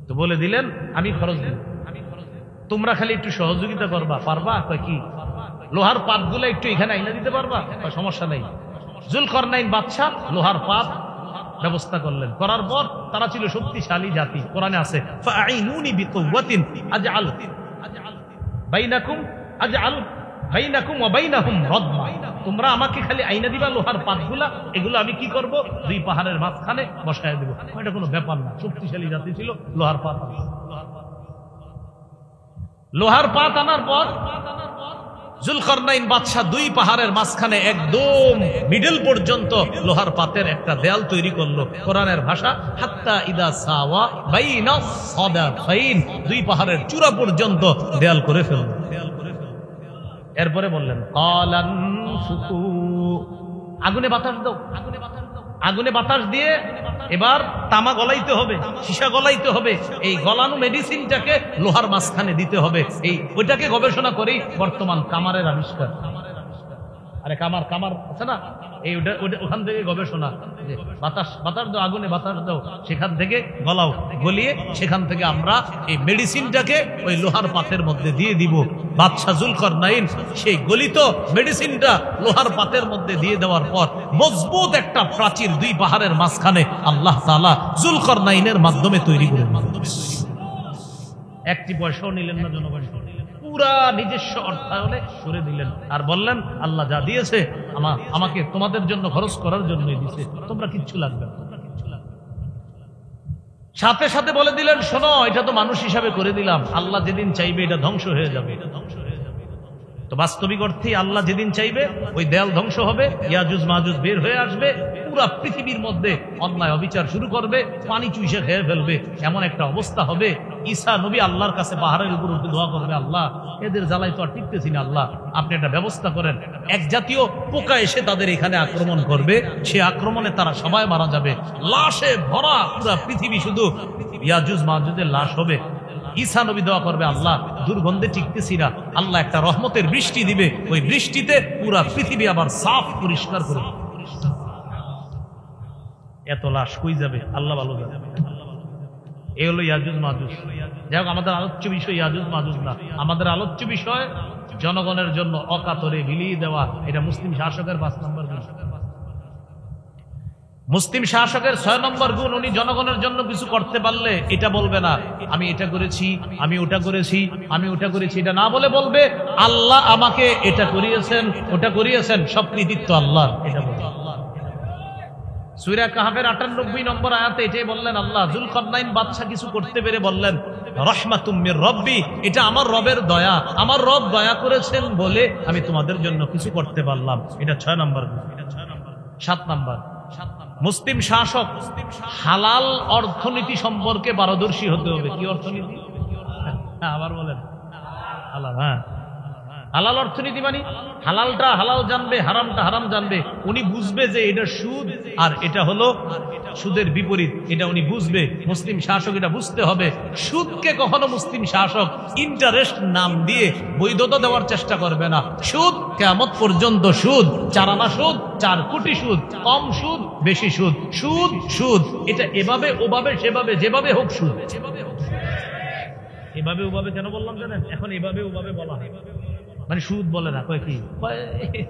[SPEAKER 1] তো বলে দিলেন আমি খরচ দিব, তোমরা খালি একটু সহযোগিতা করবা। পারবা? কয় কি, লোহার পাতগুলো একটু এখানে আইনা দিতে পারবা? সমস্যা নেই। জুলকারনাইন বাদশা লোহার পাত ব্যবস্থা করলেন। করার পর তারা ছিল শক্তিশালী জাতি। কোরআনে আছে ফাআইনুনি বিকুওয়াতিন আজআল বাইনাকুম ওয়া বাইনাহুম রাদমা, তোমরা আমাকে খালি আইনা দিবা লোহার পাতগুলা, এগুলো আমি কি করব, দুই পাহাড়ের মাঝখানে বসায় দেব। এটা কোনো ব্যাপার না, শক্তিশালী জাতি ছিল, লোহার পাত। লোহার পাত আনার পর জুলকারনাইন বাদশা দুই পাহাড়ের মাঝখানে একদম মিডল পর্যন্ত লোহার পাতের একটা দেয়াল তৈরি করলো। কোরআনের ভাষা হাত্তা ইদা সাওয়া বাইনা সাদাফাইন, দুই পাহাড়ের চূড়া পর্যন্ত দেয়াল করে ফেললো। এরপরে বললেন কালান ফুকু, আগুনে বাতাস দাও। আগুনে বাতাস দিয়ে এবার তামা গলাইতে হবে, সীসা গলাইতে হবে, এই গলানো মেডিসিনটাকে লোহার মাঝখানে দিতে হবে। এই ওইটাকে গবেষণা করেই বর্তমান কামারের আবিষ্কার। আরে কামার আছে না, এই ওখান থেকে গবেষণা, যে বাতাস দাও, আগুনে বাতাস দাও, সেখান থেকে গলাও, গলিয়ে সেখান থেকে আমরা এই মেডিসিনটাকে ওই লোহার পাতের মধ্যে দিয়ে দিব। বাদশা জুলকারনাইন সেই গলিত মেডিসিনটা লোহার পাতের মধ্যে দিয়ে দেওয়ার পর মজবুত একটা প্রাচীর দুই পাহাড়ের মাঝখানে আল্লাহ তাআলা জুলকারনাইনের মাধ্যমে তৈরি করে একটি পয়সাও নিলেন না জনগণ, পুরা নিজস্ব অর্থায়নে করে দিলেন। আর বললেন আল্লাহ যা দিয়েছে আমাকে তোমাদের জন্য খরচ করার জন্যই দিয়েছে, তোমরা কিচ্ছু লাগবে না। সাথে সাথে বলে দিলেন শোনো, এটা তো মানুষ হিসাবে করে দিলাম, আল্লাহ যেদিন চাইবে এটা ধ্বংস হয়ে যাবে। তো বাস্তবিক অর্থে আল্লাহ যেদিন চাইবে ওই দেয়াল ধ্বংস হবে, ইয়াজুজ মাজুজ বের হয়ে আসবে, পুরা পৃথিবীর মধ্যে অন্যায় অবিচার শুরু করবে, পানি চুইসে খেয়ে ফেলবে, এমন একটা অবস্থা হবে। ঈসা নবী আল্লাহর কাছে পাহাড়ের উপর উঠে দোয়া করবে, আল্লাহ এদের জ্বালাই তো আর টিকতেছি না, আল্লাহ আপনি একটা ব্যবস্থা করেন। এক জাতীয় পোকা এসে তাদের এখানে আক্রমণ করবে, সে আক্রমণে তারা সবাই মারা যাবে, লাশে ভরা পুরা পৃথিবী শুধু ইয়াজুজ মাজুজের লাশ হবে। ঈসা নবী দোয়া করবে, আল্লাহ দুর্গন্ধে টিকতেছি না, আল্লাহ একটা রহমতের বৃষ্টি দিবে, ওই বৃষ্টিতে পুরা পৃথিবী আবার সাফ পরিষ্কার করে। এত লাশ কই যাবে আল্লাহ ভালো যাবে। এই হলো ইয়াজুজ মাজুজ। যাই হোক, আমাদের আলোচ্য বিষয় ইয়াজুজ মাজুজ না, আমাদের আলোচ্য বিষয় জনগণের জন্য অকাতরে বিলিয়ে দেওয়া। এটা মুসলিম শাসকের 5 নম্বর গুণ। মুসলিম শাসকের 6 নম্বর গুণ, উনি জনগণের জন্য কিছু করতে পারলে এটা বলবে না আমি এটা করেছি, আমি ওটা করেছি, আমি ওটা করেছি, এটা না বলে বলবে আল্লাহ আমাকে এটা করিয়েছেন, ওটা করিয়েছেন, সব কৃতিত্ব আল্লাহ। এটা বলবে। সূরা কাহফের 98 নম্বর আয়াতে এটাই বললেন আল্লাহ। জুলকারনাইন বাদশা কিছু করতে পেরে বললেন রাহমাতুম মির রব্বি, এটা আমার রবের দয়া, আমার রব দয়া করেছেন বলে আমি তোমাদের জন্য কিছু করতে পারলাম। এটা 6 নম্বর। 7 নম্বর, মুসলিম শাসক হালাল অর্থনীতি সম্পর্কে পারদর্শী হতে হবে। কি অর্থনীতি? আবার বলেন হালাল। হ্যাঁ, হালাল অর্থনীতি মানে হালালটা হালাল জানবে, হারামটা হারাম জানবে। উনি বুঝবে যে এটা সুদ আর এটা হলো সুদের বিপরীত, এটা উনি বুঝবে। মুসলিম শাসক এটা বুঝতে হবে। সুদকে কখনো মুসলিম শাসক ইন্টারেস্ট নাম দিয়ে বৈধতা দেওয়ার চেষ্টা করবে না। সুদ কিয়ামত পর্যন্ত সুদ, 4 আনা সুদ, 4 কোটি সুদ, কম সুদ, বেশি সুদ, সুদ সুদ। এটা এভাবে ওভাবে সেভাবে যেভাবে হোক সুদ। এভাবে ওভাবে কেন বললাম জানেন? এখন এভাবে ওভাবে বলা হয়, মানে সুদ বলে না, কয় কি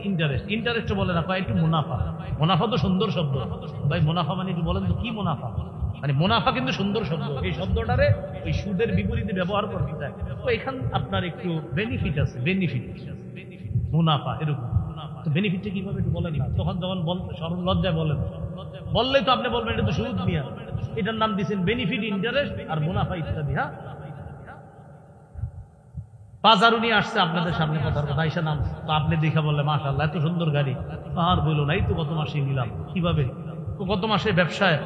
[SPEAKER 1] ইন্টারেস্ট, ইন্টারেস্ট বলে না, কয় একটু মুনাফা। মুনাফা তো সুন্দর শব্দ ভাই, মুনাফা মানে একটু বলেন তো কি মুনাফা? মানে মুনাফা কিন্তু সুন্দর শব্দ, এই শব্দটারে ওই সুদের বিপরীতে ব্যবহার করতে চায়। তো এখান আপনার একটু বেনিফিট আছে, বেনিফিট মুনাফা এরকম। তো বেনিফিটটা কিভাবে একটু বলেন না? তখন যখন সরল লজ্জায় বলেন, বললেই তো আপনি বলবেন এটা তো সুদ নিয়া, এটার নাম দিচ্ছেন বেনিফিট, ইন্টারেস্ট আর মুনাফা ইত্যাদি। হ্যাঁ, বাজারু নিয়ে আসছে আপনাদের সামনে, কথার কথা আইসা নাম, তো আপনি দেখে বললে মাশাআল্লাহ এত সুন্দর গাড়ি, আর বললো না এই তো গত মাসে নিলাম। কিভাবে? গত মাসে ব্যবসায়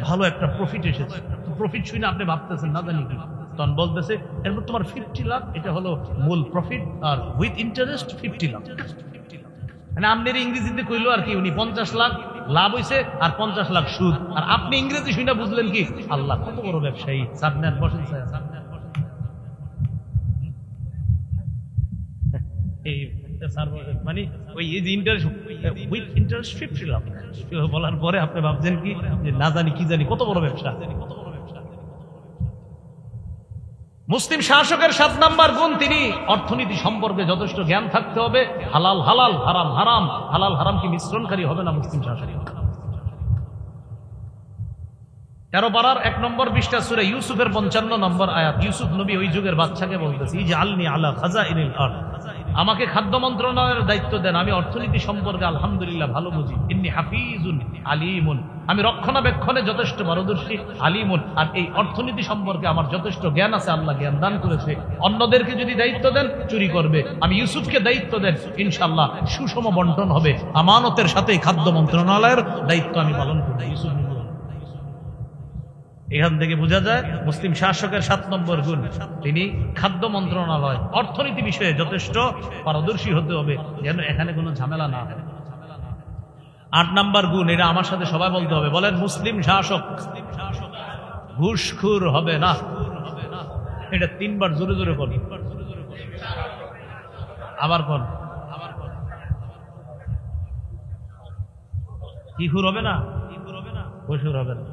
[SPEAKER 1] ভালো একটা প্রফিট এসেছে, প্রফিট শুনে আপনি ভাবতেছেন না জানি কি, তখন বলতেছে এরপর তোমার 50 লাখ, এটা হলো মূল প্রফিট, আর উইথ ইন্টারেস্ট 50 লাখ। মানে আপনার ইংরেজিতে কইলো আর কি, উনি 50 লাখ লাভ হয়েছে আর 50 লাখ সুদ, আর আপনি ইংরেজি শুনে বুঝলেন কি, আল্লাহ কত বড় ব্যবসায়ী। সাবনাত বসেন স্যার, মানে ওই ইন্টারেস্ট উইথ ইন্টারেস্ট 50 লাখ বলার পরে আপনি ভাবছেন কি যে না জানি কি জানি কত বড় ব্যবসা। মুসলিম শাসকের 7 নাম্বার গুণ, তিনি অর্থনীতি সম্পর্কে যথেষ্ট জ্ঞান থাকতে হবে। হালাল হালাল, হারাম হারাম, হালাল হারাম কি মিশ্রণকারী হবে না মুসলিম শাসক। 13 পারার 1 নম্বর পৃষ্ঠা সূরা ইউসুফের 55 নম্বর আয়াত। ইউসুফ নবী ওই যুগের বাচ্চাকে বলতেছে, ইজআলনি আলা খাজাইনিল আরদ, আমাকে খাদ্য মন্ত্রণালয়ের দায়িত্ব দেন, আমি অর্থনীতি সম্পর্কে আলহামদুলিল্লাহ ভালো বুঝি। ইন্নী হাফিজুন আলিমুন, আমি রক্ষণাবেক্ষণে যথেষ্ট পারদর্শী। আলিমুন, আর এই অর্থনীতি সম্পর্কে আমার যথেষ্ট জ্ঞান আছে, আল্লাহ জ্ঞান দান করেছে। অন্যদেরকে যদি দায়িত্ব দেন চুরি করবে, আমি ইউসুফকে দায়িত্ব দেন, ইনশাআল্লাহ সুষম বন্টন হবে। আমানতের সাথে খাদ্য মন্ত্রণালয়ের দায়িত্ব আমি পালন করব। ইউসুফ এখান থেকে বোঝা যায় মুসলিম শাসকের 7 নম্বর গুণ, তিনি খাদ্য মন্ত্রণালয় অর্থনীতি বিষয়ে যথেষ্ট পারদর্শী হতে হবে, যেন এখানে কোনো ঝামেলা না হয়। 8 নম্বর গুণ, এটা আমার সাথে সবাই বলতে হবে, বলেন মুসলিম শাসক ঘুষখোর হবে না। এটা 3 বার জোরে জোরে বল, আবার কোন কি খুর হবে না, ঘুষখোর হবে না,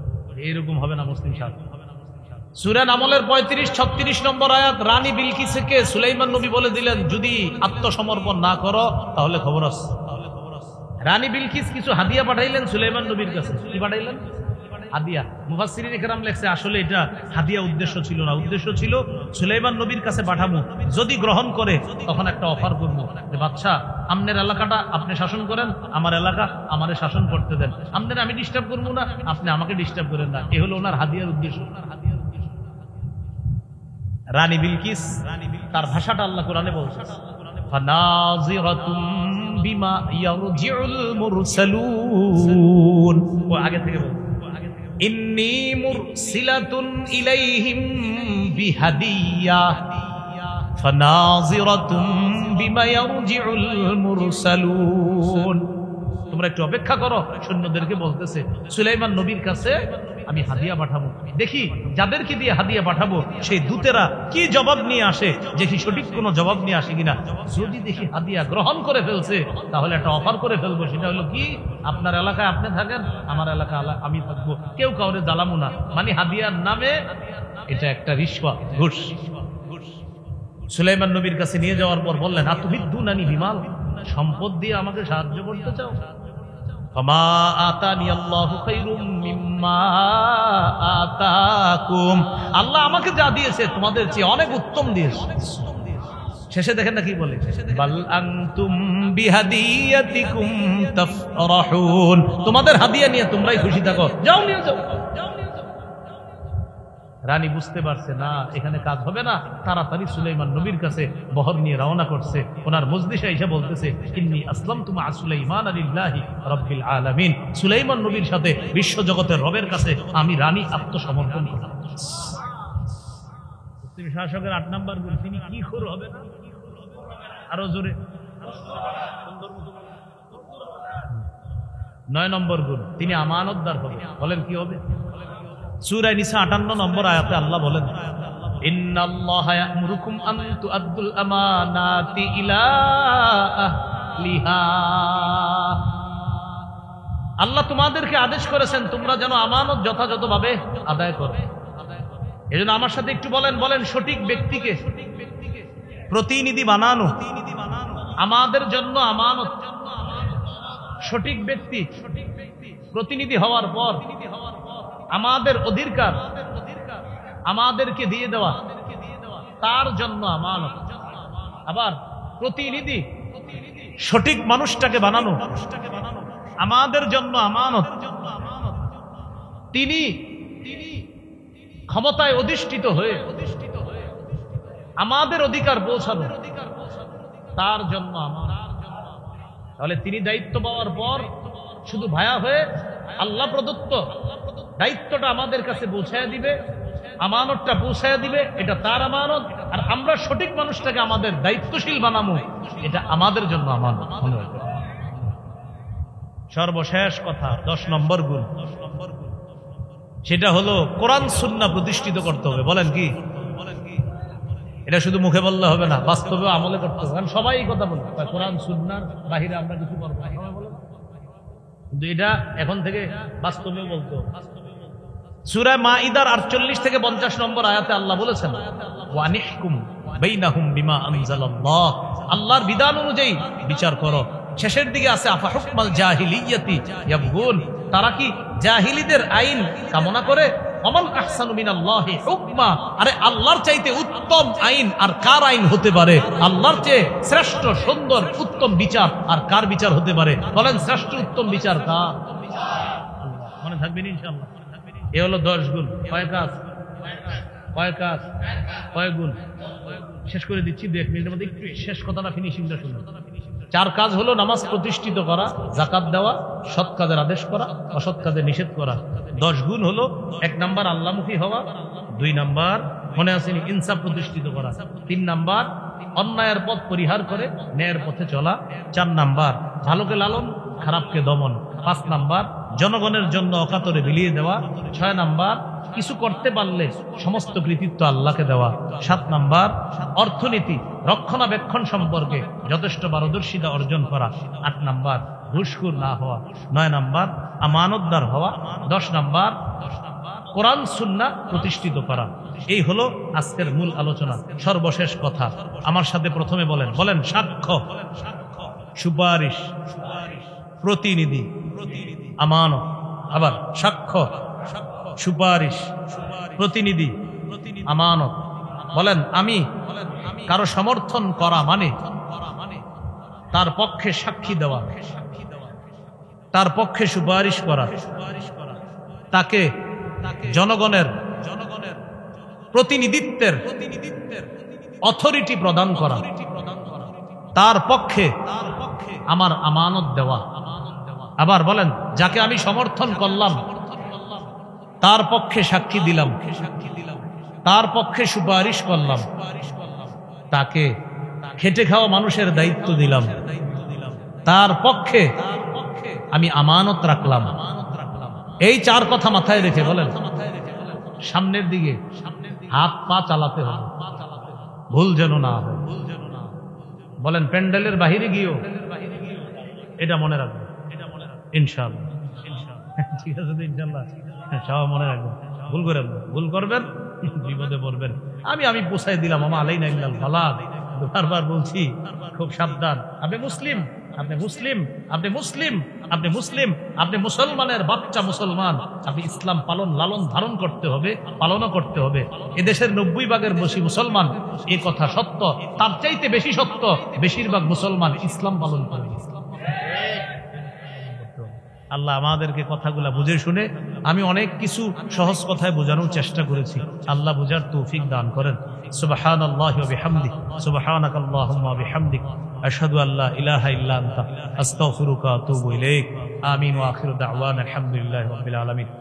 [SPEAKER 1] এইরকম হবে না মুসলিম শাসক। সূরা নামলের 35-36 নম্বর আয়াত। রানী বিলকিসকে সুলাইমান নবী বলে দিলেন, যদি আত্মসমর্পণ না করো তাহলে খবর আছে। রানী বিলকিস কিছু হাদিয়া পাঠাইলেন সুলাইমান নবীর কাছে। কি পাঠাইলেন? হাদিয়া। মুফাসসিরিন ইকরাম লেখছে আসলে এটা হাদিয়া উদ্দেশ্য ছিল না, উদ্দেশ্য ছিল সুলাইমান নবীর কাছে পাঠাবো, যদি গ্রহণ করে তখন একটা অফার করবো যে বাদশা, আপনার এলাকাটা আপনি শাসন করেন, আমার এলাকা আমারে শাসন করতে দেন, আপনার আমি ডিস্টার্ব করবো না, আপনি আমাকে ডিস্টার্ব করেন না। এ হলো ওনার হাদিয়ার উদ্দেশ্য। রানী বিলকিস তার ভাষাটা আল্লাহ কোরআনে বলছে, ফানাজিরাতুম বিমা ইয়ারজিউল মুরসালুন। ও আগে থেকে বল, ইন্নী মুরসিলাতুন ইলাইহিম বিহাদিয়া ফানাজিরাতুম বিমা ইয়ারজিউল মুরসালুন। তোমরা একটু অপেক্ষা করো, সৈন্যদেরকে বলতেছে সুলাইমান নবীর কাছে আমি হাদিয়া পাঠাবো, দেখি যাদেরকে দিয়ে হাদিয়া পাঠাবো সেই দূতেরা কি জবাব নিয়ে আসে, দেখি সঠিক কোনো জবাব নিয়ে আসে কিনা। যদি দেখি হাদিয়া গ্রহণ করে ফেলছে তাহলে একটা অফার করে ফেলবো, সেটা হলো কি, আপনার এলাকায় আপনি থাকেন, আমার এলাকা আমি থাকবো, কেউ কাউরে জ্বালামো না। মানে হাদিয়ার নামে এটা একটা রিশওয়াত, ঘুষ। সুলাইমান নবীর কাছে নিয়ে যাওয়ার পর বললেন, আতুহিদ্দুনানি বিমাল, সম্পদ দিয়ে আমাকে সাহায্য করতে চাও? ফামা আতানি আল্লাহু খায়রুম মিম্মা আতাকুম, আল্লাহ আমাকে যা দিয়েছে তোমাদের চেয়ে অনেক উত্তম দিয়েছে। শেষে দেখেন না কি বলে, বাল আনতুম বিহাদিয়াতিকুম তাফরাহুন, তোমাদের হাদিয়া নিয়ে তোমরাই খুশি থাকো, যাও নিয়ে যাও। রানী বুঝতে পারছে না এখানে কাজ হবে না, তাড়াতাড়ি সুলাইমান নবীর কাছে বহর নিয়ে রওনা করছে। ওনার মজলিসে এসে বলতেছে, ইন্নী আসলামতু মা সুলাইমান লিল্লাহি রাব্বিল আলামিন, সুলাইমান নবীর সাথে বিশ্ব জগতের রবের কাছে আমি রানী আত্মসমর্পণ করলাম। মুসলিম শাসকের 8 নম্বর গুণ, তিনি কি খোর হবে না। আরো জোরে। 9 নম্বর গুণ, তিনি আমানতদার হবে। বলেন কি হবে? সূরা নিসা 58 নম্বর আয়াতে আল্লাহ বলেন, ইন্নাল্লাহা ইয়া'মুরুকুম আন তু'আদ্দুল আমানাতি ইলা আহলিহা, আল্লাহ তোমাদেরকে আদেশ করেছেন তোমরা যেন আমানত যথাযথভাবে আদায় করো। এজন্য আমার সাথে একটু বলেন, বলেন সঠিক ব্যক্তিকে প্রতিনিধি বানানো আমাদের জন্য আমানত। সঠিক ব্যক্তি প্রতিনিধি হওয়ার পর আমাদের অধিকার আমাদেরকে দিয়ে দেওয়া, তার জন্য আমানত। আবার প্রতিনিধি সঠিক মানুষটাকে বানানো আমাদের জন্য আমানত। তিনি ক্ষমতায় অধিষ্ঠিত হয়ে আমাদের অধিকার পৌঁছানো, তার জন্য আমানত। তাহলে তিনি দায়িত্ব পাওয়ার পর শুধু ভায়া হয়ে আল্লাহ প্রদত্ত দায়িত্বটা আমাদের কাছে পৌঁছায় দিবে, আমানতটা পৌঁছায় দিবে, এটা তার আমানত। আর আমরা সঠিক মানুষটাকে আমাদের দায়িত্বশীল বানাবো, এটা আমাদের জন্য আমানত। মনে রাখবেন। সর্বশেষ কথা, 10 নম্বর গুণ, সেটা হলো কোরআন সুন্নাহ প্রতিষ্ঠিত করতে হবে। বলেন কি? এটা শুধু মুখে বললে হবে না, বাস্তবে আমলে করতে হবে। কারণ সবাই কথা বলে কোরআন সুন্নাহর বাহিরে আমরা কিছু করবো না, কিন্তু এটা এখন থেকে বাস্তবে বলতে হবে। সূরা মাইদার 48 থেকে 50 নম্বর আয়াতে আল্লাহ বলেছেন, ওয়ানিহকুম বাইনাহুম বিমা আনজালাল্লাহ, আল্লাহর বিধান অনুযায়ী বিচার করো। শেষের দিকে আছে আফা হুকমাল জাহিলিয়াতি ইয়াবগুন, তারা কি জাহিলীদের আইন কামনা করে? অমান আহসানু মিনাল্লাহি হুকমা, আরে আল্লাহর চাইতে উত্তম আইন আর কার আইন হতে পারে? আল্লাহর চেয়ে শ্রেষ্ঠ সুন্দর উত্তম বিচার আর কার বিচার হতে পারে? বলেন শ্রেষ্ঠ উত্তম বিচার কার? মনে থাকবেন ইনশাআল্লাহ। এ হলো 10 গুণ। কয় কাজ? কয় গুণ? শেষ করে দিচ্ছি 2 মিনিটের মধ্যে, একটু শেষ কথাটা ফিনিশিংটা শুনুন। 4 কাজ হলো নামাজ প্রতিষ্ঠিত করা, যাকাত দেওয়া, সৎ কাজের আদেশ করা, অসৎ কাজের নিষেধ করা। 10 গুণ হলো 1 নাম্বার আল্লাহমুখী হওয়া, 2 নাম্বার মনে আসেনি ইনসাফ প্রতিষ্ঠিত করা, 3 নাম্বার অন্যায়ের পথ পরিহার করে ন্যায়ের পথে চলা, 4 নাম্বার ভালোকে লালন খারাপকে দমন, 5 নাম্বার জনগণের জন্য অকাতরে বিলিয়ে দেওয়া, 6 নাম্বার কিছু করতে পারলে সমস্ত কৃতিত্ব আল্লাহকে দেওয়া, 7 নাম্বার অর্থনীতি রক্ষণাবেক্ষণ সম্পর্কে যথেষ্ট পারদর্শিতা অর্জন করা, 8 নাম্বার ঘুষখোর না হওয়া, 9 নাম্বার আমানতদার হওয়া, 10 নাম্বার কোরআন সুন্নাহ প্রতিষ্ঠিত করা। এই হলো আজকের মূল আলোচনা। সর্বশেষ কথা আমার সাথে প্রথমে বলেন সাক্ষ্য, সুপারিশ, প্রতিনিধি, আমানত। আবার সাক্ষ্য, সুপারিশ, প্রতিনিধি, আমানত। বলেন আমি কারো সমর্থন করা মানে তার পক্ষে সাক্ষী দেওয়া, তার পক্ষে সুপারিশ করা, তাকে জনগণের প্রতিনিধিত্বের অথরিটি প্রদান করা, তার পক্ষে আমার আমানত দেওয়া। আবার বলেন যাকে আমি সমর্থন করলাম তার পক্ষে সাক্ষী দিলাম, তার পক্ষে সুপারিশ করলাম, তাকে খেটে খাওয়া মানুষের দায়িত্ব দিলাম, তার পক্ষে আমি আমানত রাখলাম। এই 4 কথা মাথায় রেখে বলেন সামনের দিকে হাত পা চালাতে হবে, ভুল যেন না হয়। বলেন প্যান্ডেলের বাহিরে গিয়েও এটা মনে রাখবেন ইনশাআল্লাহ। ঠিক আছে তো ইনশাআল্লাহ, সব মনে রাখবেন। ভুল করবেন বিপদে পড়বেন। আমি পোষাই দিলাম আমা আলাইনা ইল্লাল বালাগ। বারবার বলছি খুব সাবধান। আপনি মুসলিম, আপনি মুসলিম, আপনি মুসলিম, আপনি মুসলিম, আপনি মুসলমানের বাচ্চা মুসলমান। আপনি ইসলাম পালন লালন ধারণ করতে হবে, পালনও করতে হবে। এদেশের 90 ভাগের বেশি মুসলমান, এ কথা সত্য। তার চাইতে বেশি সত্য বেশিরভাগ মুসলমান ইসলাম পালন করে। আল্লাহ আমাদেরকে কথাগুলা বুঝে শুনে, আমি অনেক কিছু সহজ কথায় বোঝানোর চেষ্টা করেছি, আল্লাহ বুঝার তৌফিক দান করেন। সুবহানাল্লাহি ওয়া বিহামদিহি, সুবহানাকাল্লাহুম্মা ওয়া বিহামদিক, আশহাদু আল্লা ইলাহা ইল্লা আনতা, আস্তাগফিরুকা ওয়া আতুবু ইলাইক। আমিন ওয়া আখিরু দাওয়ানা আলহামদুলিল্লাহি রাব্বিল আলামিন।